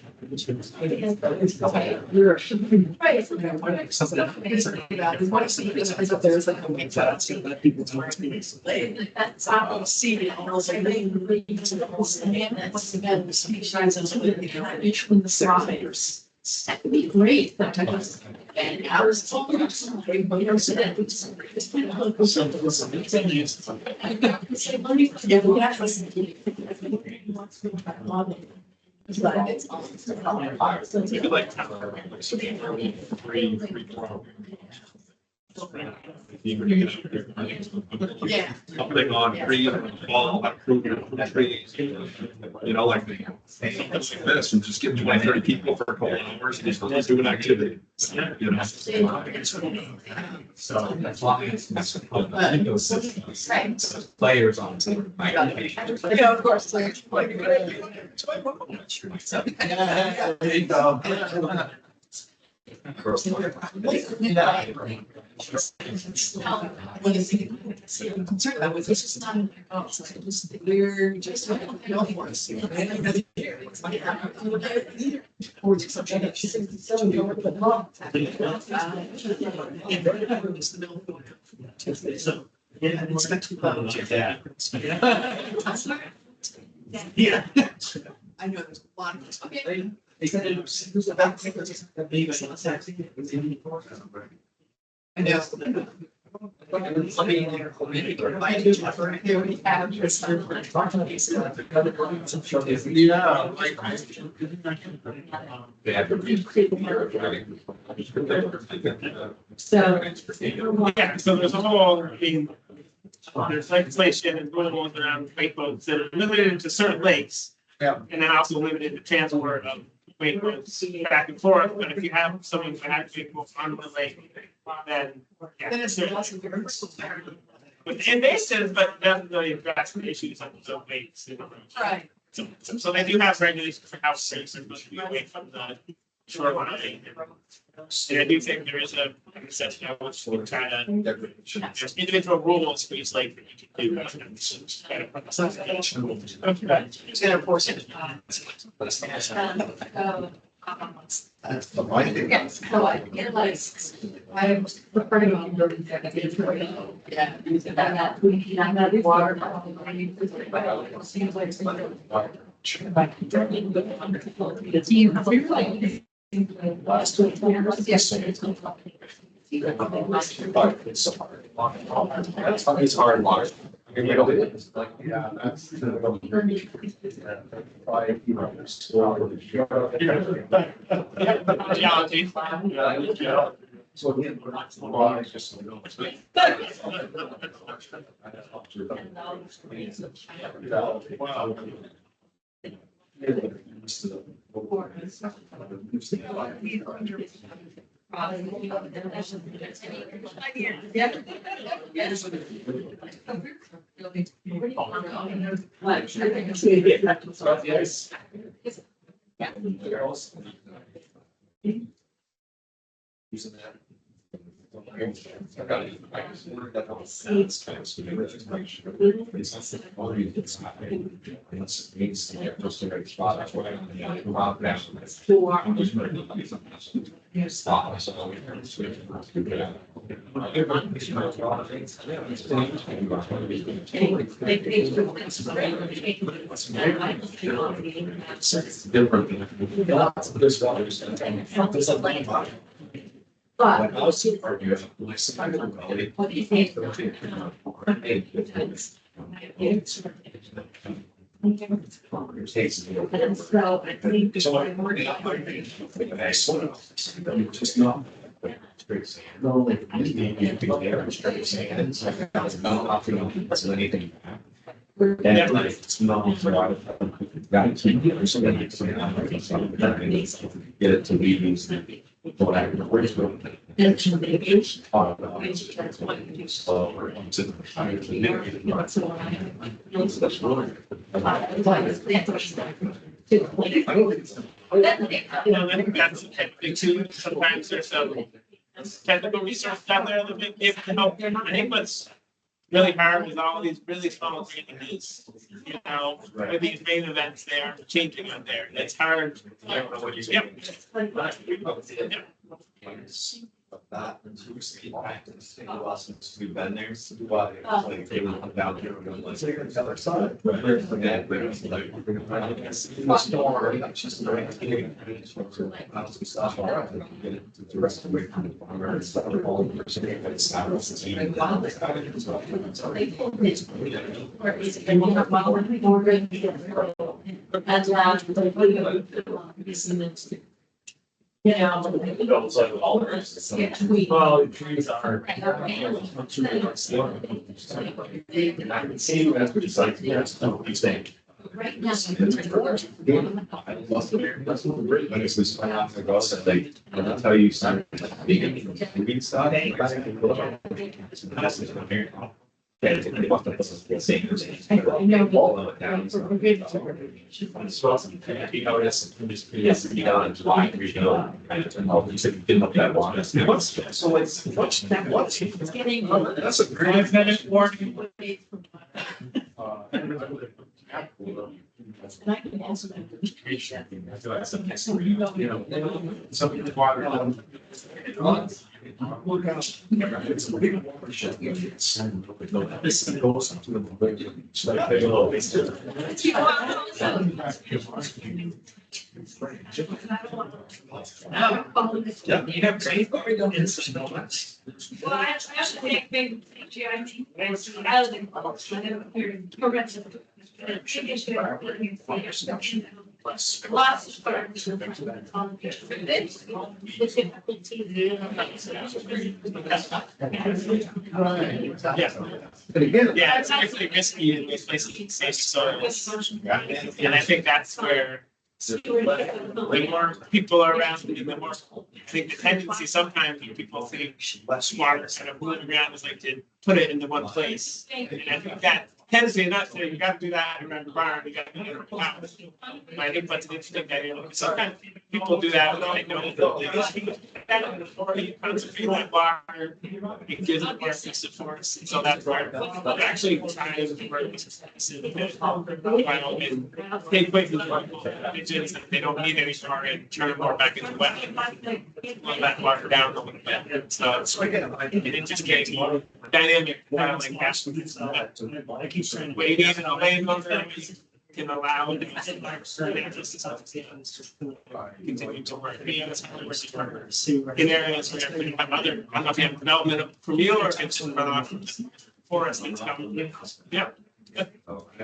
That's how see it. What's the each one the providers. That would be great. And ours. Yeah. Something on trees, fall, improvement trees, you know, like this, and just get 20, 30 people for a couple of hours and just do an activity. You know? So as long as those players on. Yeah, of course. There you go. What is he concerned about? Was this just not, we're just. Or just something. So, yeah, it's meant to Yeah. I know there's a lot of. I know. Yeah, so there's a whole, I mean, there's legislation and rules around wake boats that are limited to certain lakes. Yeah. And then also limited to transport of wake boats back and forth, but if you have someone who has wake boats on the lake, then. Yeah, Then it's certainly. lots of very. With invasive, but definitely address the issues of the weights. Right. So they do have regulations for how safe they're supposed to be away from the shoreline. And I do think there is a necessity, I want to try to, there's individual rules for each lake that you can do. It's gonna enforce it. That's the right thing. Yes, so I realized I'm referring to building that. Yeah. That we have that water. Seems like. Last week. Yes. It's hard water. Yeah, that's. Geology. So again, we're not. Well, it's just. Wow. Using that. I got it. I just wondered that how it's kind of swimming with information. It's not all you can stop it. It's means to get those right spot. That's why I'm out now. I'm just going to stop. So we switch. It's different. There's others. There's a lot. But. I was super good. My son, What do you think? And so I think. so I worried about I sort of just not. No, like, you be there and start saying it. It's like, I was not opting to anything. And like, it's not for a lot of. Got to keep it. So many get it to meetings. What I where's the. Talk about it. So, we're on to I think that's big too. Sometimes there's some technical research down there that may be able to help. I think what's really hard with all these really small changes, with these main events, they are changing out there. It's hard. Yep. That we've been there, so why like they would come down here and go, let's take it to the other side. The rest of the way from the farmer, it's all the person that's not. Yeah. Well, trees are. Right now. I'll tell you something. Vegan stuff. I know. Follow it down. Yes, you got it. Why you know? You said you didn't know that one. So it's what's that? What's It's getting. that's a great. 5-minute warning. And I can also. Something to water. This goes up to the. Yeah, you have great. Well, I actually think big, I think, I was in progressive. Lots of firms. Yeah, it's actually risky in these places in safe soils. And I think that's where the more people are around, the more, I think the tendency sometimes when people think water kind of moving around is like to put it into one place. And I think that tendency, not to, you gotta do that around the barn, you gotta do it around the house. But I think that's an interesting idea. Sometimes people do that without like knowing that authority concentrate that water, it gives it more excessive force. And so that's where it actually tries to work. Take away from the ridges that they don't need any more and turn it more back into wetland. Slow that water down a little bit. So it just gets more dynamic, kind of like that. Waiting and delaying those things can allow the continue to work. In areas where you have other, I don't know if you have development from you or if it's runoff from the forest that's coming. Yeah. I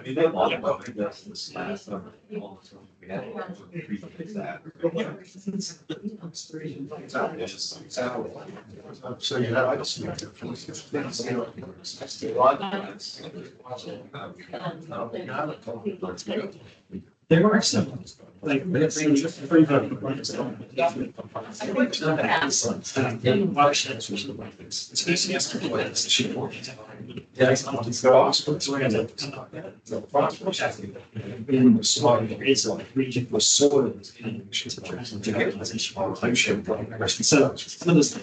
mean, they love it. That's this last summer. We had that. So you have. There are some, like, let's say, just free voting. Watersheds or something like this. It's easy as to do it. It's cheap. Yeah, it's not just phosphorus. We're gonna- the phosphorus has to be in the soil. It's a region with soil. So, some of this.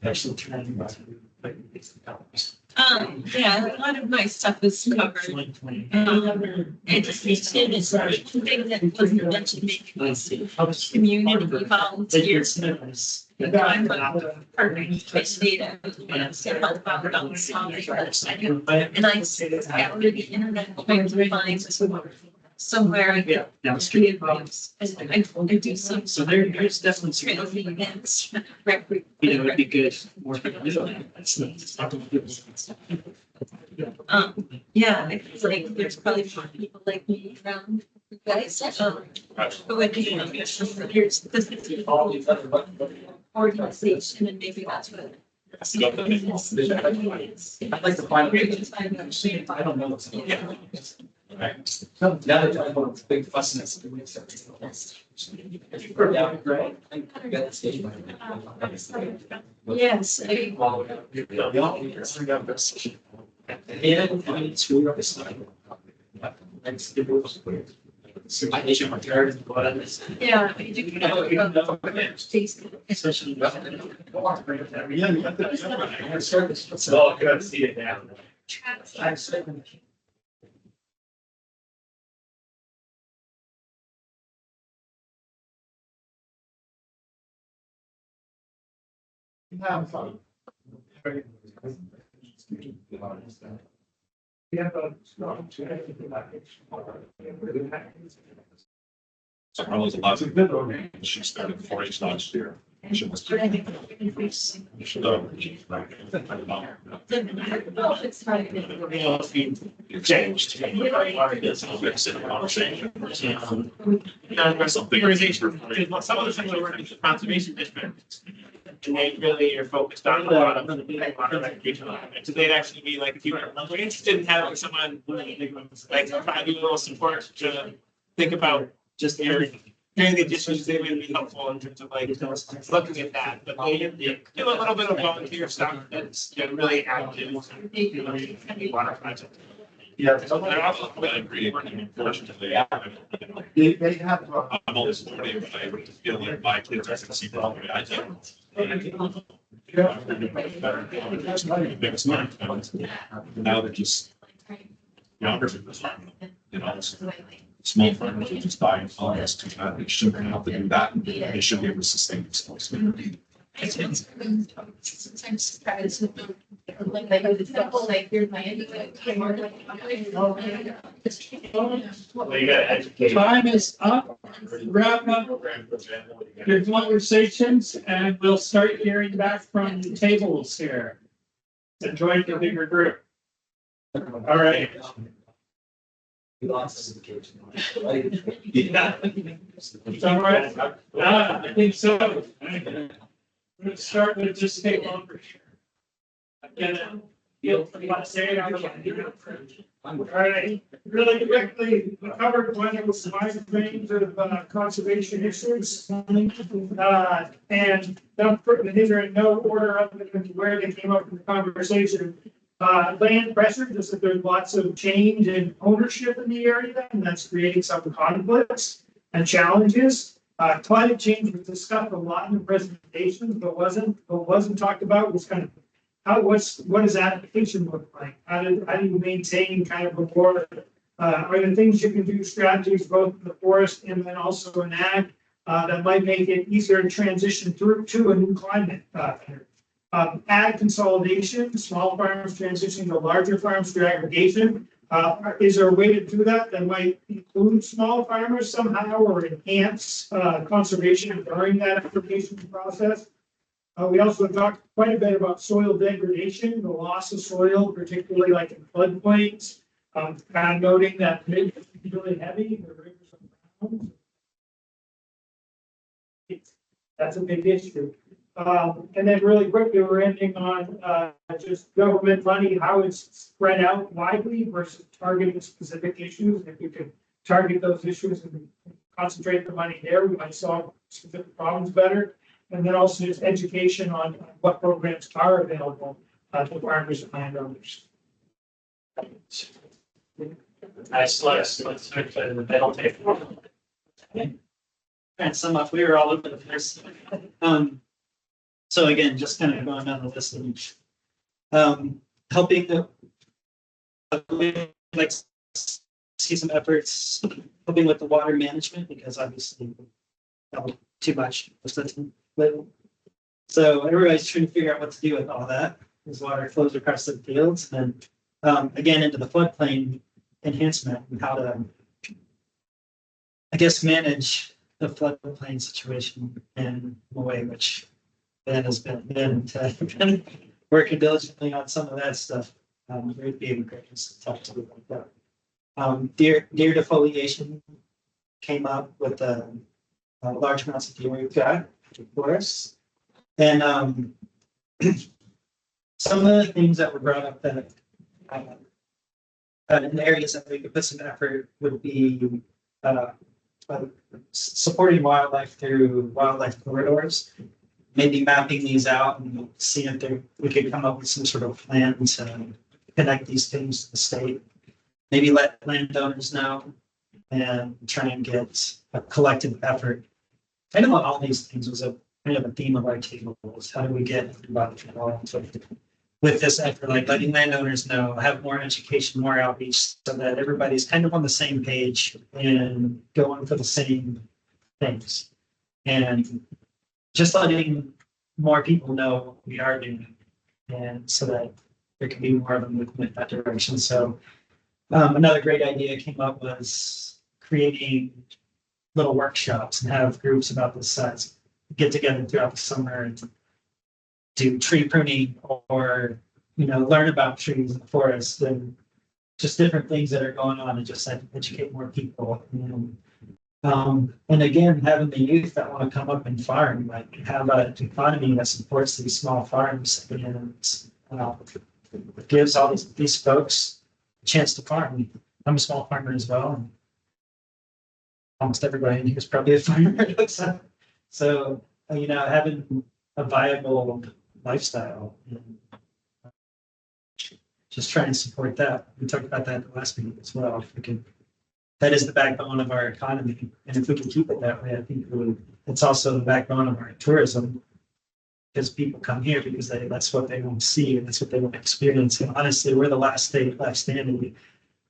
Actually, turning. Yeah, a lot of my stuff is covered. Education is one thing that wasn't mentioned maybe was community volunteers. I'm a partner in data and so help out on some of this. And I scour the internet trying to find somewhere I Yeah, down the can street. and I do some. So there's definitely some. Training events. You know, it'd be good. More people doing it. It's not gonna be- Yeah, I feel like there's probably more people like me around you guys. Who would be, here's this is organization and maybe that's what. I'd like to find. I don't know. Right. Now that I know it's a big fuss and it's. Yeah, great. Yes, I, yeah, I do. Especially. Yeah, you have to. It's all good to see it now. Have fun. So Carla's a lot of, she started 4-H last year. She was. I think increase. It's right. Changed. Organization, some of the things are working with the conservation district. And they really are focused on a lot of recreational. So they'd actually be like, if you were interested in having someone like provide you a little support to think about just your during the issues, they would be helpful in terms of like looking at that. But they do a little bit of volunteer stuff that's really active. Water project. Yeah. They're also, I agree, unfortunately. They have. I'm always 40, but I feel like my kids are gonna see probably I do. Biggest one. Now they're just younger, you know, small farmers are just buying farms too bad. They shouldn't have to do that. They should be able to sustain themselves. Sometimes surprised with the, like, the double, like, you're my. Well, you gotta educate. Time is up. Wrap up your conversations and we'll start hearing back from the tables here. Enjoy the bigger group. All right. Yeah. It's all right. I think so. We'll start with just take longer. Again, you'll want to say it. All right, really quickly, we covered one of the wide range of conservation issues. And these are in no order of where they came up in the conversation. Land pressure, just that there's lots of change in ownership in the area, and that's creating some conflicts and challenges. Climate change was discussed a lot in the presentation, but wasn't talked about was kind of what does adaptation look like? How do you maintain kind of a more, are there things you can do, strategies both in the forest and then also in ag that might make it easier to transition through to a new climate? Ag consolidation, small farms transitioning to larger farms through aggregation. Is there a way to do that that might include small farmers somehow or enhance conservation during that application process? We also talked quite a bit about soil degradation, the loss of soil, particularly like in floodplains. Kind of noting that it's really heavy. The rivers are brown. That's a big issue. And then really quickly, we're ending on, just government money, how it's spread out widely versus targeting specific issues. If we could target those issues and concentrate the money there, we might solve specific problems better. And then also just education on what programs are available to farmers and landowners. Nice, let's switch to the middle table. And sum up, we were all over the place. So again, just kind of going down the list of each. Helping the, like, see some efforts, helping with the water management, because obviously too much. So everybody's trying to figure out what to do with all that, as water flows across the fields, and again, into the floodplain enhancement and how to, I guess, manage the floodplain situation in a way which Ben has been working diligently on some of that stuff. Great being great to talk to you about that. Deer defoliation came up with large amounts of deer we've got, of course. And some of the things that were brought up that in areas that we could put some effort would be supporting wildlife through wildlife corridors, maybe mapping these out and seeing if we could come up with some sort of plan to connect these things to the state. Maybe let landowners know and try and get a collective effort. I know all these things was a kind of a theme of our table was how do we get everybody involved with this effort, like letting landowners know, have more education, more outreach, so that everybody's kind of on the same page and going for the same things. And just letting more people know what we are doing, and so that there can be more of a movement in that direction. So another great idea came up was creating little workshops and have groups about this size get together throughout the summer and do tree pruning or, learn about trees in the forest and just different things that are going on and just educate more people. And again, having the youth that want to come up and farm, like have an economy that supports these small farms and gives all these folks a chance to farm. I'm a small farmer as well. And almost everybody in here is probably a farmer. So, having a viable lifestyle and just try and support that. We talked about that in the last meeting as well. If we can, that is the backbone of our economy. And if we can keep it that way, I think it's also the backbone of our tourism, because people come here because that's what they want to see and that's what they want to experience. And honestly, we're the last state left standing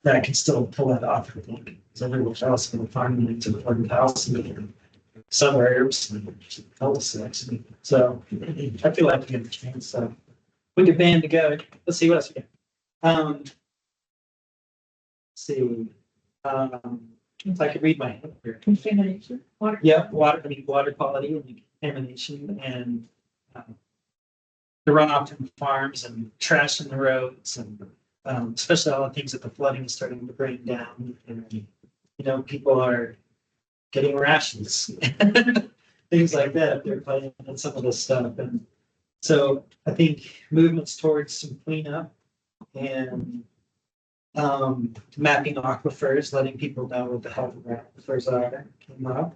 that can still pull that off, I think, because everyone else in the farming to the housing and suburbs and cul-de-sacs. So I feel like we get a chance. So we could band together. Let's see what else we got. Let's see. If I could read my book here. Contamination, water. Yeah, water quality and contamination and the runoff from farms and trash in the roads and especially all the things that the flooding is starting to bring down. And, people are getting rashes, things like that. They're playing on some of this stuff. And so I think movements towards some cleanup and mapping aquifers, letting people know what the health of aquifers are came up.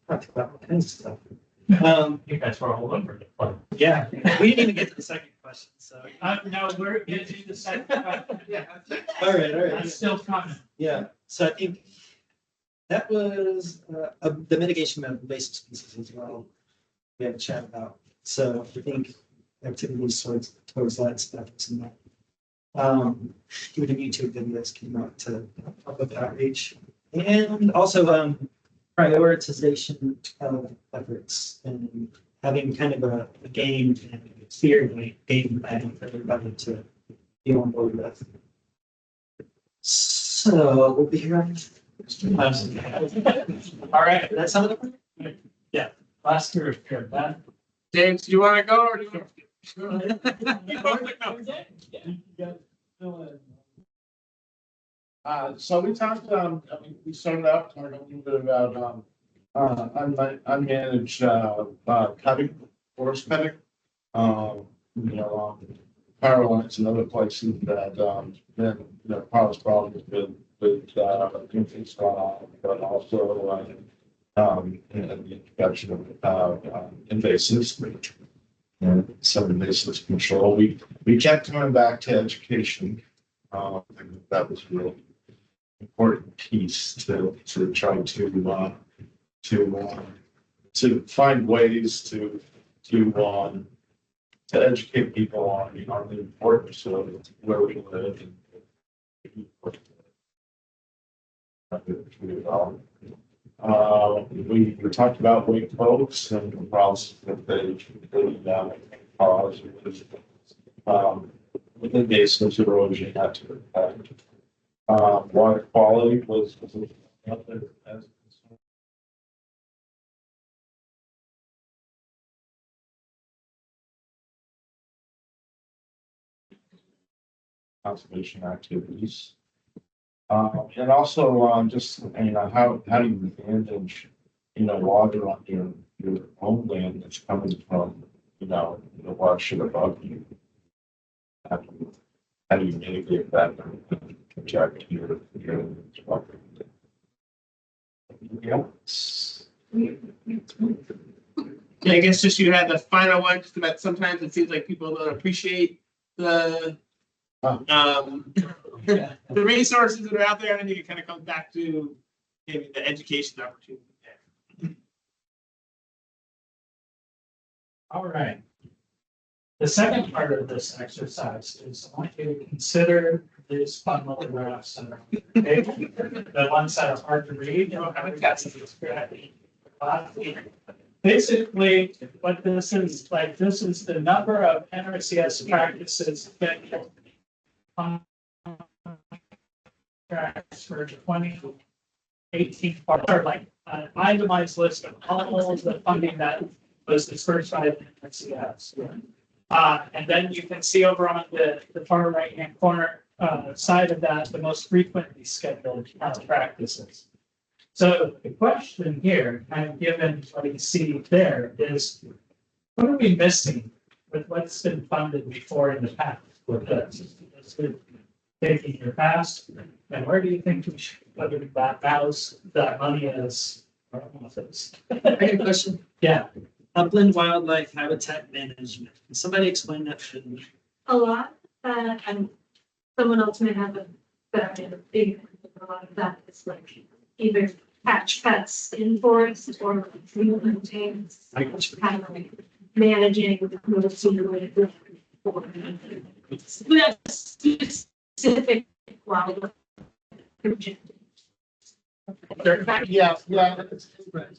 Talked about all kinds of stuff. You guys were all over it. Yeah, we didn't even get to the second question, so. No, we're getting to the second question. Yeah. All right. That's still coming. Yeah, so I think that was the mitigation of invasive species as well. We had a chat about, so I think activities towards that stuff is in that. Even YouTube videos came out to help with outreach, and also prioritization of efforts and having kind of a game and game planning for everybody to be on board with. So we'll be here. All right. That's some of the. Yeah. Last year, that. James, do you want to go or do you want to? You both go. So we talked, we started out talking a little bit about, I manage, cutting, forest cutting. You know, power lines and other places that, then, you know, cause problems with, infants runoff, but also, and the introduction of, invasives. And some invasive control. We kept coming back to education. I think that was a real important piece to try to find ways to educate people on the importance of where we live. We talked about wake folks and the problems that they cause with invasive erosion, that to impact. Water quality was another as conservation activities. And also, just, you know, how do you manage, you know, water on your homeland that's coming from, you know, the watershed above you? How do you mitigate that and protect your property? Yeah. I guess just you had the final one, just that sometimes it seems like people don't appreciate the the resources that are out there. I think it kind of comes back to maybe the education opportunity. All right. The second part of this exercise is I want you to consider these fun little graphs and the ones that are hard to read. You know, basically, what this is like, this is the number of NRCS practices that for 2018, or like an itemized list of all of the funding that was dispersed by the NRCS. And then you can see over on the far right-hand corner side of that, the most frequently scheduled practices. So the question here, kind of given what you see there, is what are we missing with what's been funded before in the past with this? Taking your past, and where do you think we should, whether that house, that money is? I have a question. Yeah. Upland wildlife habitat management. Can somebody explain that to me? A lot, and someone else may have a better big, a lot of that is like either catch pets in forest or maintain, kind of like managing the scenery. Specific wildlife. Yeah, it's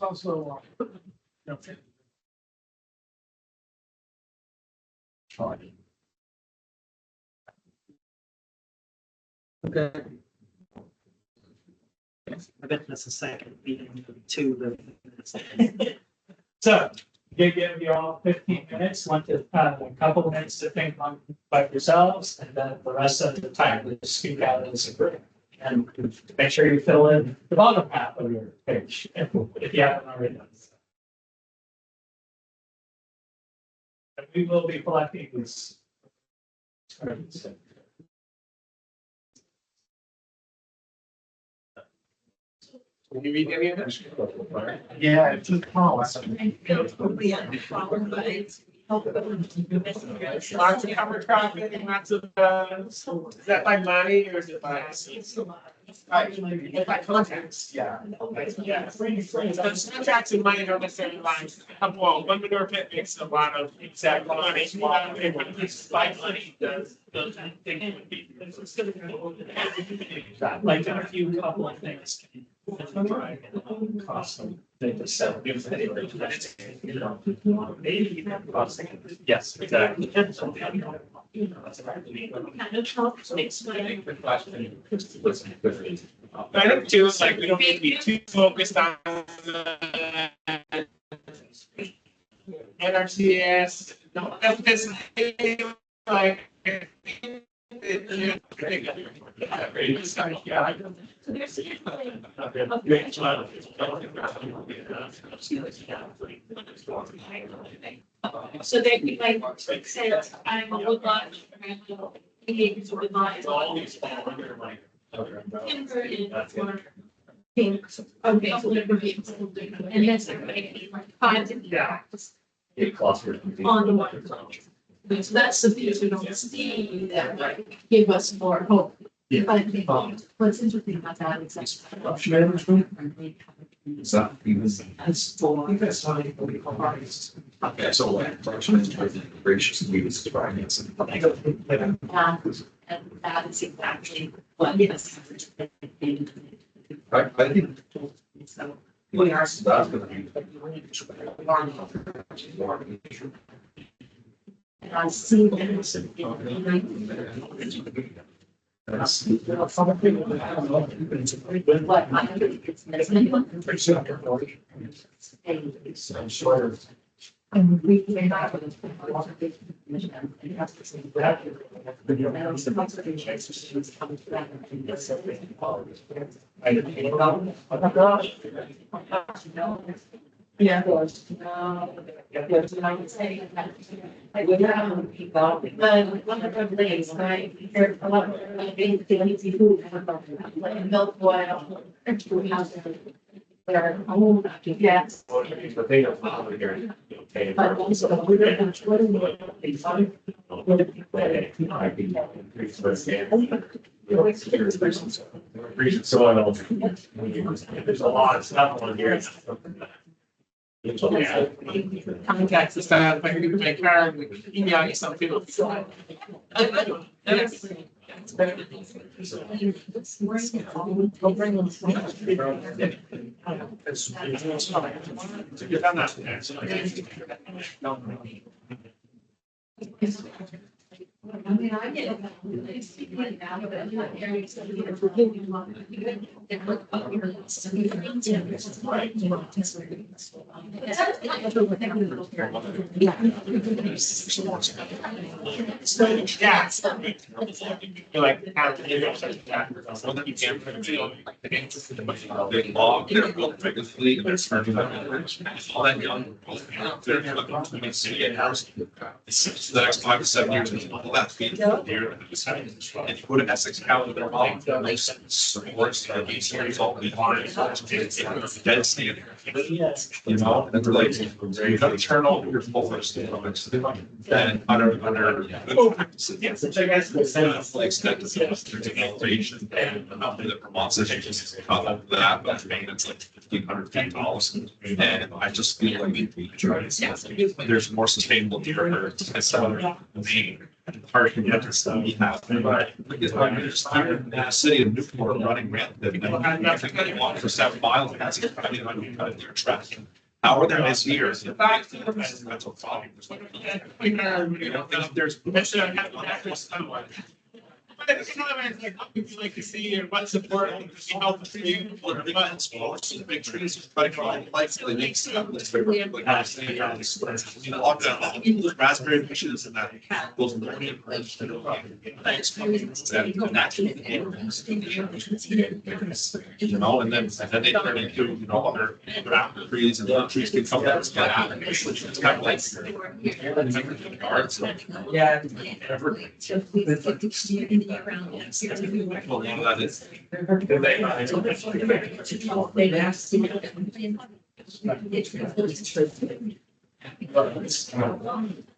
also. Okay. I bet that's the second meeting too. So, you give you all 15 minutes, a couple minutes to think on by yourselves, and then the rest of the time, we just speak out as a group. And make sure you fill in the bottom half of your page, if you haven't already done so. And we will be collecting these. Can you read any of this? Yeah, it's just Lots of cover crop and lots of, is that by money or is it by? By contacts. Yeah. Yeah. Those contracts and money don't necessarily lie. Well, one manure pit makes a lot of exact money. It's by money, those things would be. Like a few couple of things. Cost them, they just sell. Maybe even costing, yes, exactly. I think too, it's like we don't need to be too focused on the NRCS. No, because like So they could like say, I'm a woodlot, behaviors of woodlot. Timber is for pink. Okay, so there would be. And that's like 5 different practice on the one. So that's the piece we don't see that like give us more hope. But what's interesting about that is that. Is that even? Okay, so like, gracious, we was financing. And that is exactly what is. I think. So We are. That's gonna be. and I see that. What I think it's and we may not. Yeah. Like we have people, but one of the things, right? There's a lot of big things who have like milk oil. We have their own gas. But also we don't have what Soil. There's a lot of stuff on here. Contacts this time, if I can make car, we email you some people. I mean, I get. Yeah. You're like, Big log, they're built regularly, they're turning all that young. They're looking to make city and house. The next 5 to 7 years, all that feed deer. And you put an Essex cow in their mouth, sports, it's all we want. It's dead stand. You know, and they're like, you gotta turn over your focus. And under. Yes, I guess. Like, elevation and nothing that promotes it, just that, but maintenance like 1,500 feet tall. And I just feel like there's more sustainable deer herds instead of Maine. Harsh and yet we have. But in the city of Newport running rampant, they've been walking for 7 miles and that's their track. How are there this year? That's a problem. There's. But it's kind of like, what would you like to see and what support would be helpful for you? Big trees, but lights, they make stuff. Raspberry bushes and that. Those you know, and then they turn into, you know, other apple trees and other trees can come down. It's kind of like. Yards. Yeah. Around. Well, a lot of that is.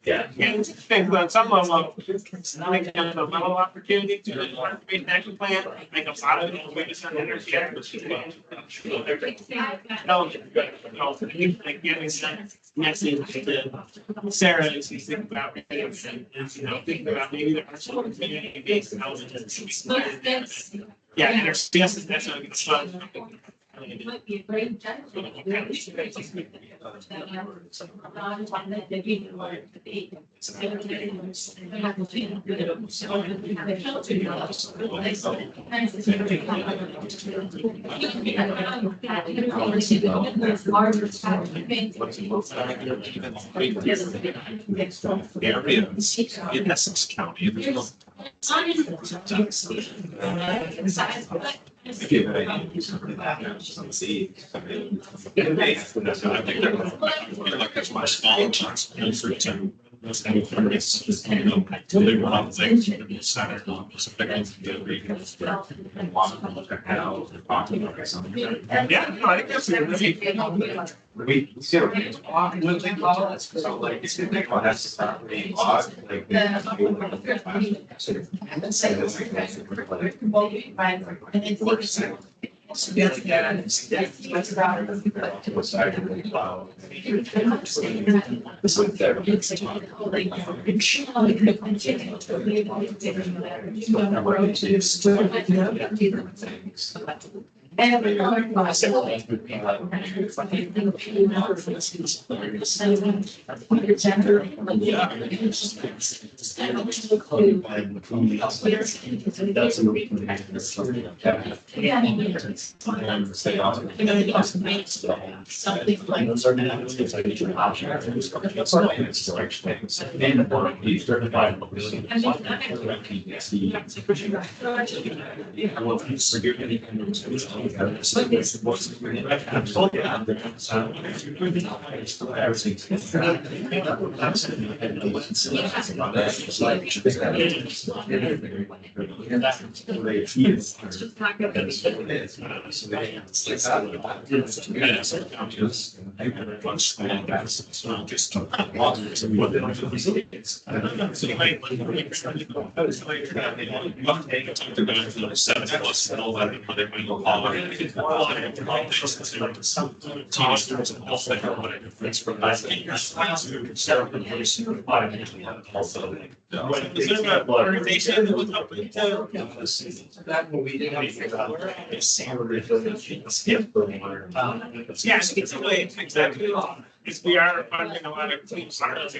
Yeah. And things on some level, I think there's a level opportunity to the conservation action plan, make a lot of it, we just have energy. Like giving some message to Sarah as you think about, thinking about maybe there are some community based elements. Yeah, there's, yes, that's a good fun. It might be a great gentleman. Areas in Essex County. Give it a see. I think they're like there's my small chance to deliver on things in the center. Yeah, no, I think that's really. We see what we call it. So like, it's gonna make that's really odd, like. That movie didn't yeah, it's the way it's exactly. Is we are funding a lot of clean science.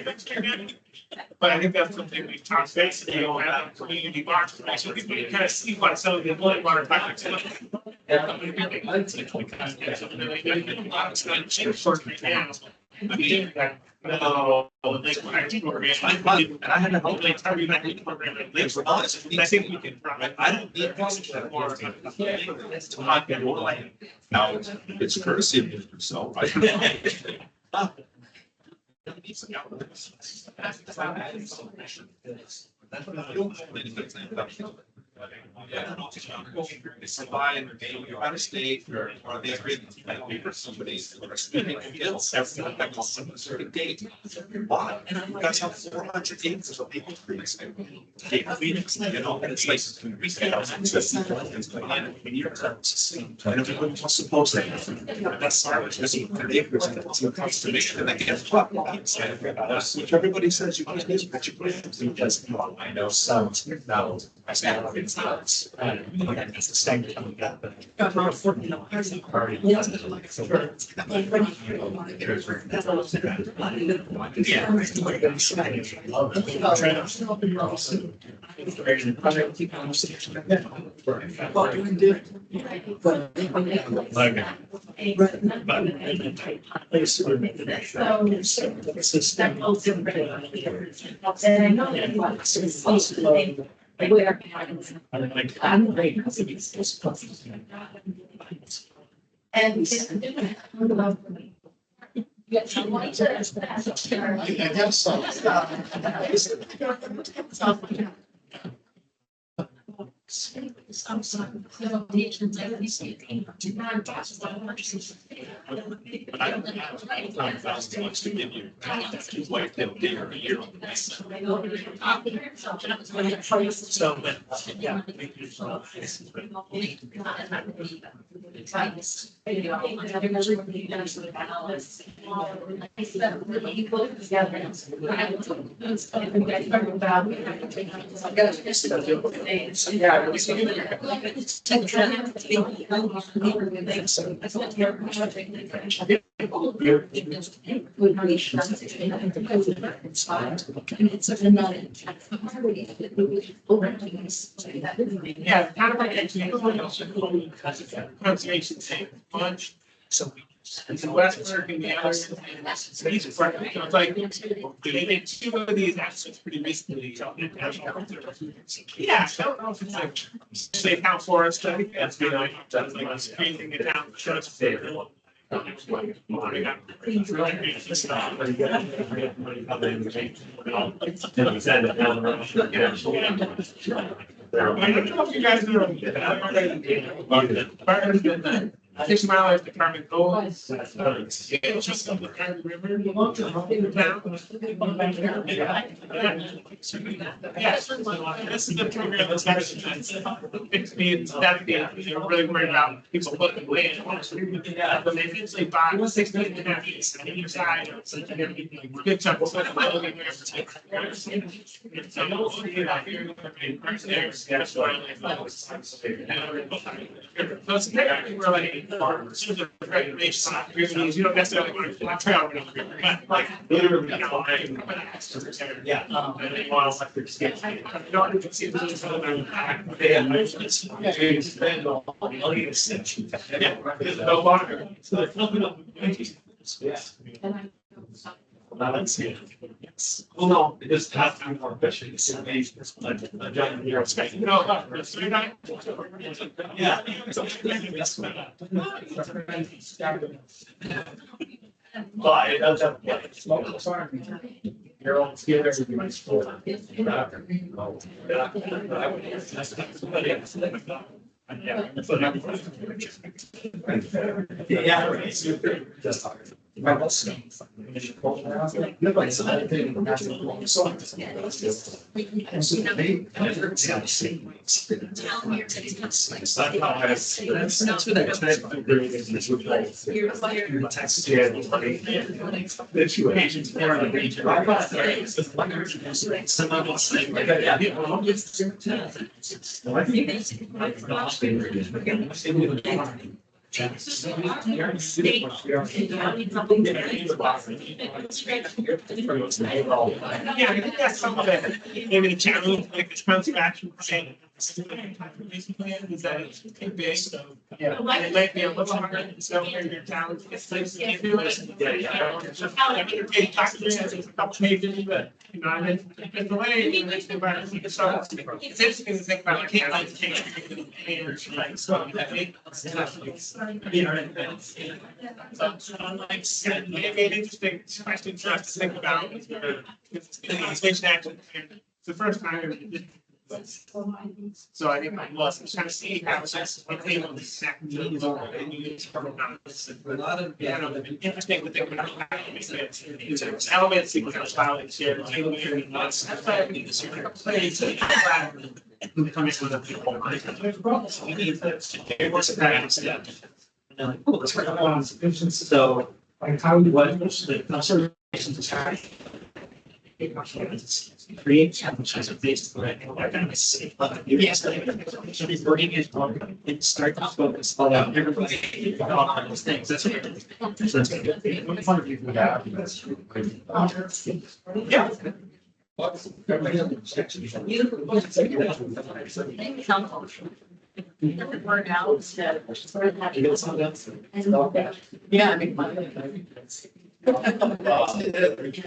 But I think that's something we've talked basically about community march, so we can kind of see what some of the water projects look like. I mean, no, like when I program, and I had a whole like target program. I think we can. I don't need more to talk and more like. Now, it's courtesy of yourself, right? It's fine, you're out of state or they agree for somebody or speaking against everything that comes from a certain date. Why? You guys have 400 acres of people trees. You know, and it's like. And everyone was supposed to. That's our, there's 100 acres and it's a conservation and they get what? Which everybody says you can do, but you put it. I know some, now, I stand up in silence. It's the same coming up. I don't have $5,000 to give you. Like they'll be a year on the So, yeah. Yeah, Yeah, kind of like actually conservation thing, bunch. So And the Westburg and the other, East Park, so it's like, they did two of these assets pretty recently. Yeah, I don't know if it's like, safe house forest, I think that's been like, it's creating a town. I don't know if you guys know. Barton's been the 6 Mile Department goals. It's just on the Iron River. Yes, this is the program that's actually, it's being, really worried about people looking land. But they eventually buy 16 and a half acres on either side. So you get a good chunk of land. That's why. So it's we're like, you don't necessarily want to trail, but like, literally, you know, yeah. And they want electric skates. No, I can see this. Yeah, no longer. So they're flipping up. Well, no, it just has to be more efficient. It's a giant mirror space. No, yeah. But it does have. Your own skin. Yeah, I think that's some of it. Maybe the challenge, like this conservation plan, is that it's too big, so. Yeah. And it might be a little harder to sell where your town gets places to do it. Maybe documents, there's a couple pages, but, you know, and the way you make the environment, so it's interesting to think about, I can't like take and like, so that make. You know, so maybe an interesting question for us to think about is conservation action. It's the first time. So I think I'm just kind of seeing how it's able to snack means or a lot of interesting to think about. It's elements you can allow it to that's why I mean this place. So, like, how do what the conservation society create challenges based on yes, bringing it on and start to focus on everybody on those things. That's what yeah. Burn out. Yeah, I mean.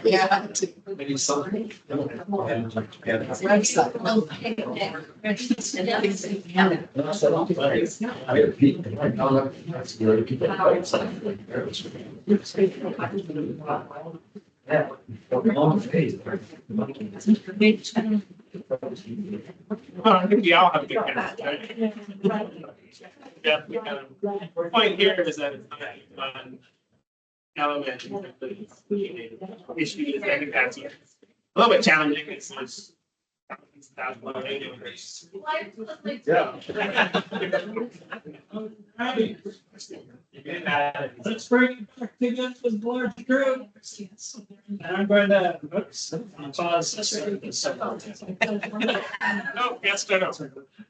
Yeah. Maybe something. I think we all have good guys, right? Yeah, the point here is that it's not an element issue. I think that's a little bit challenging. It's Let's bring it back together with large group. And I'm going to, oops, pause. No, yes, no.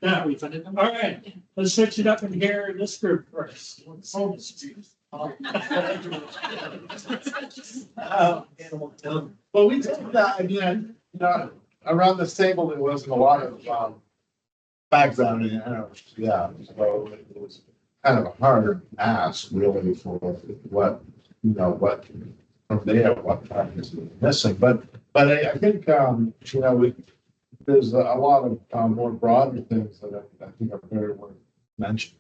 No, we funded them. All right, let's switch it up and hear this group first. Well, we took that again, around this table, there wasn't a lot of, background in it, yeah, so it was kind of a hard ask really for what, what from there, what is missing, but I think, there's a lot of, more broader things that I think are very worth mentioning.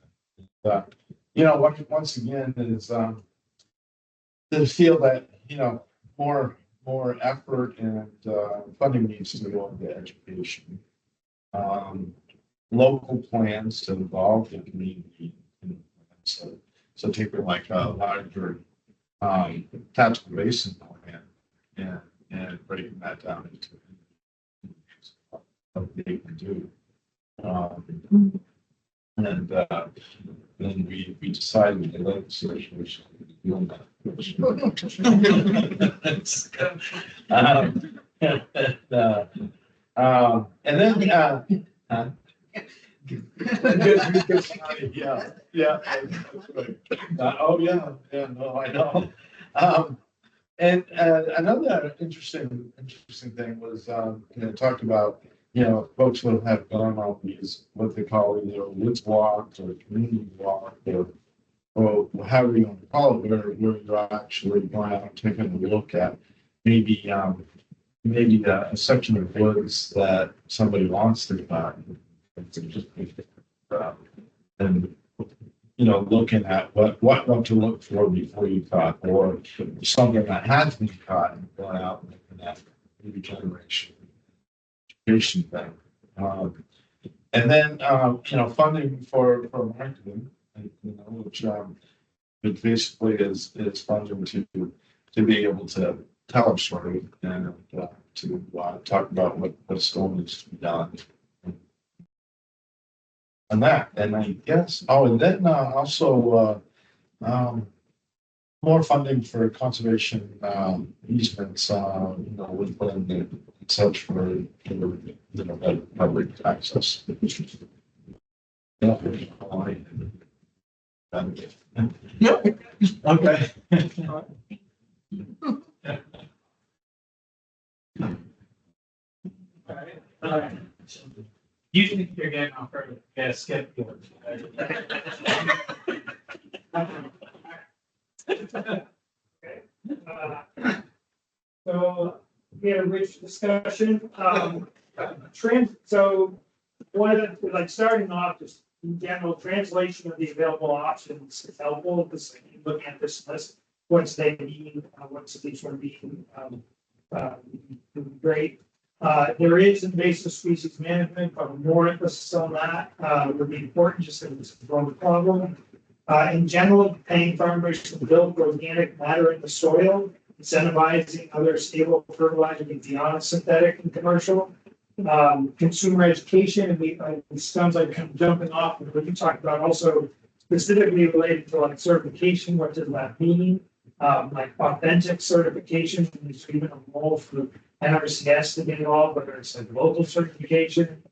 Once again, is, to feel that, more effort and, funding needs to go into education. Local plans to involve the community. So taking like a larger, tactical basin plan and breaking that down into what they can do. And then we decided the legislation we should be doing that. And then yeah. Oh, yeah, no, I know. And another interesting thing was, talked about, folks will have gone on these, what they call either woods walks or community walk or however you want to call it, where you're actually going out and taking a look at maybe a section of woods that somebody wants to cut. And looking at what to look for before you cut, or something that has been cut and going out and looking at regeneration, education thing. And then funding for marketing, which basically is funding to be able to tell a story and to talk about what still needs to be done. And that, and I guess, and then also more funding for conservation easements, within and such for public access. Yep. Okay. All right. You think you're getting off early? Yeah, skip. So we had a rich discussion. So one of the, starting off, just in general, translation of the available options is helpful because looking at this list, what's they mean, what's these one being, great. There is invasive species management, but more emphasis on that would be important just because it's a growing problem. In general, paying farmers to build organic matter in the soil, incentivizing other stable fertilizer beyond synthetic and commercial. Consumer education, and it sounds like kind of jumping off of what you talked about, also specifically related to certification. What does that mean? Authentic certification, there's even a role for NRCS to be involved, whether it's local certification.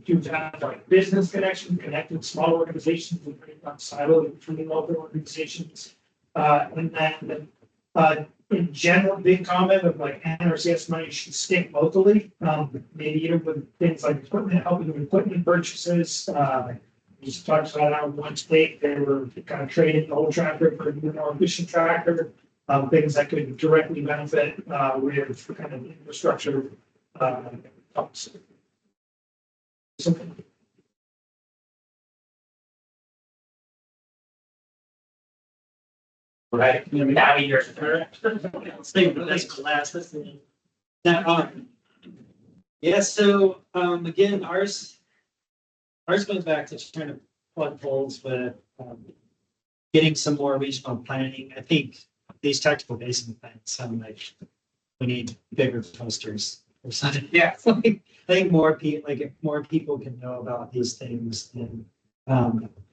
You have business connection, connected small organizations with siloed between local organizations. And then in general, big comment of NRCS money should stick locally, maybe even with things like equipment, helping with equipment purchases. We just talked about how one state they were kind of trading the old tractor for a more efficient tractor, things that could directly benefit with kind of infrastructure. Right, now you're. Stay with this last. Now, so, again, ours goes back to trying to plug holes with, getting some more regional planning. I think these tactical basin plans sound like we need bigger posters or something. Yeah. I think more people, like if more people can know about these things and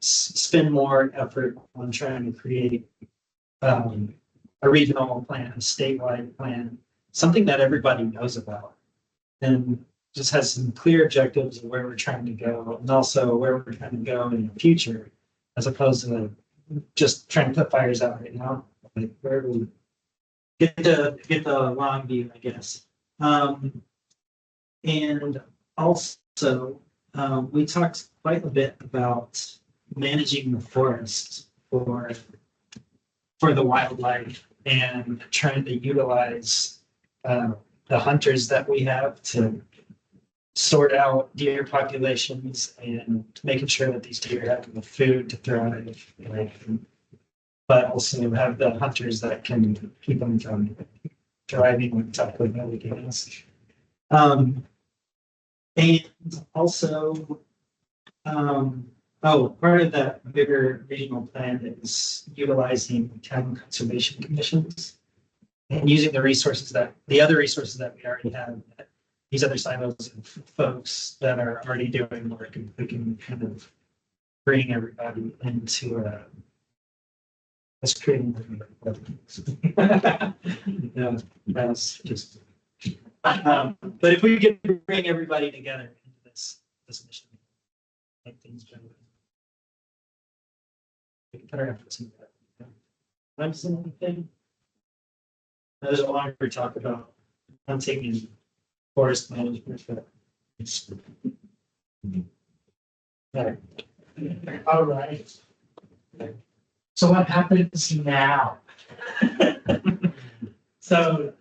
spend more effort on trying to create a regional plan, a statewide plan, something that everybody knows about. And just has some clear objectives of where we're trying to go and also where we're trying to go in the future, as opposed to just trying to put fires out right now. Like where do we get the long view, I guess. And also, we talked quite a bit about managing the forest for the wildlife and trying to utilize the hunters that we have to sort out deer populations and making sure that these deer have enough food to thrive, but also have the hunters that can keep them from thriving on top of everything else. And also, part of that bigger regional plan is utilizing town conservation commissions and using the other resources that we already have, these other silos of folks that are already doing work, and we can kind of bring everybody into let's create. Yeah, that's just. But if we could bring everybody together into this mission, make things better. We can put our efforts into that. I'm saying anything. There's a longer talk about hunting and forest management. All right. So what happens now? So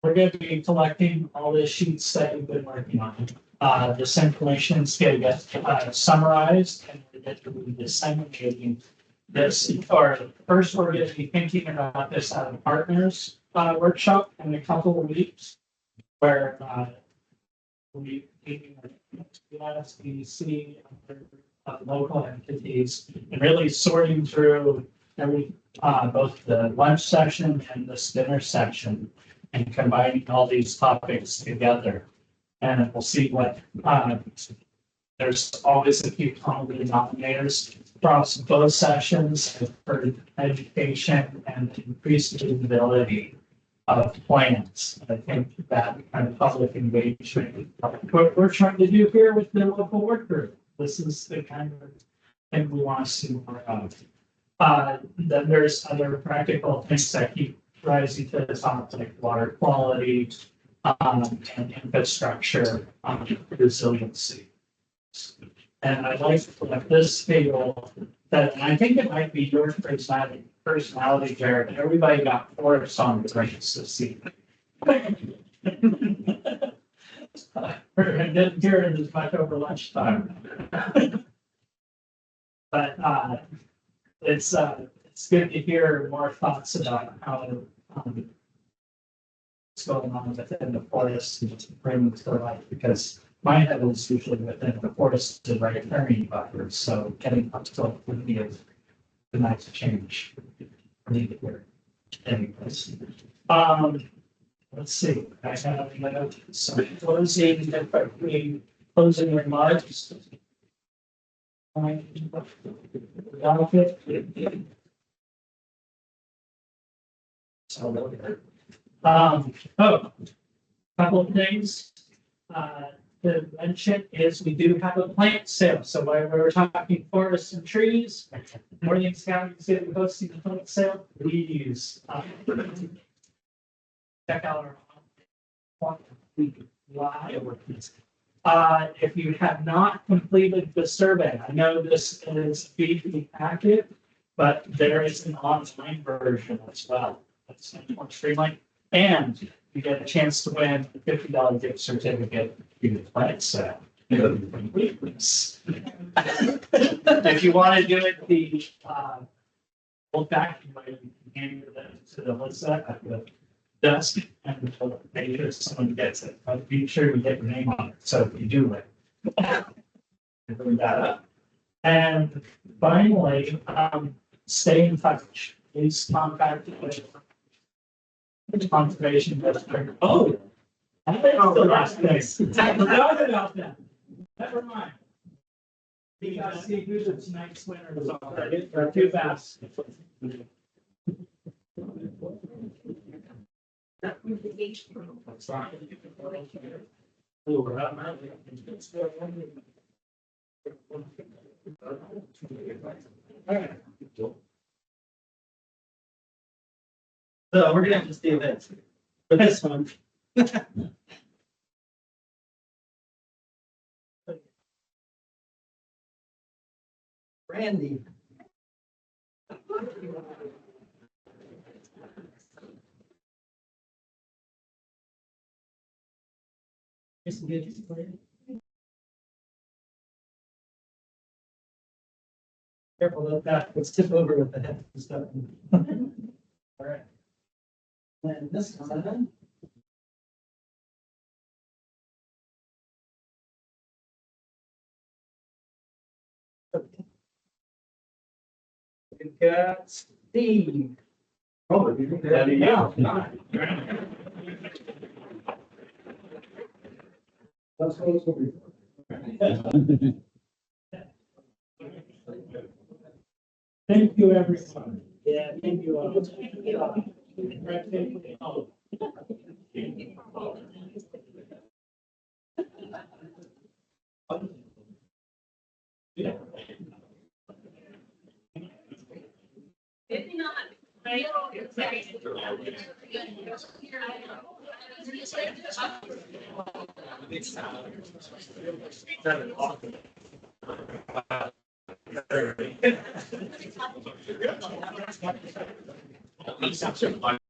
we're going to be collecting all the sheets that you've been working on. This information is going to get summarized and we're going to be disseminating this. Or first, we're going to be thinking about this at a partners workshop in a couple of weeks, where we SBC, local entities, and really sorting through both the lunch session and the dinner section, and combining all these topics together. And we'll see what, there's always a few common denominators across both sessions for education and increased visibility of plans. I think that kind of public engagement, what we're trying to do here with the local work group. This is the kind of thing we want to see more of. Then there's other practical things that keep rising to the top, like water quality, and infrastructure, resiliency. And I like this table that, and I think it might be your personality, Jared. Everybody got 4 songs rates this evening. Didn't hear it as much over lunchtime. But it's good to hear more thoughts about how what's going on within the forest and bring to life, because my head is usually within the forest and riparian buffers, so getting up to would be a nice change. Need here. Anyways, let's see. I have some closing remarks. Couple of things to mention is we do have a plant sale. So while we're talking forests and trees, Orleans County is going to be hosting a plant sale. Please check out our live. If you have not completed the survey, I know this is BB active, but there is an online version as well. That's more streamlined, and you get a chance to win a $50 gift certificate to the plant sale. If you want to do it, hold back, you might hand it to the Lisa at the desk, and make sure someone gets it. But be sure you get your name on it. So if you do it, bring that up. And finally, stay in touch. Please contact the conservation district. the last place. I forgot about that. Never mind. We gotta see who the tonight's winners are. They're too fast. So we're gonna just do this. For this one. Randy. Just good. Careful with that, let's tip over with the head and stuff. All right. And this one. We've got Steve. Oh, there you go. That's what it's gonna be. Thank you, everyone. Yeah, thank you all. Maybe not. Right?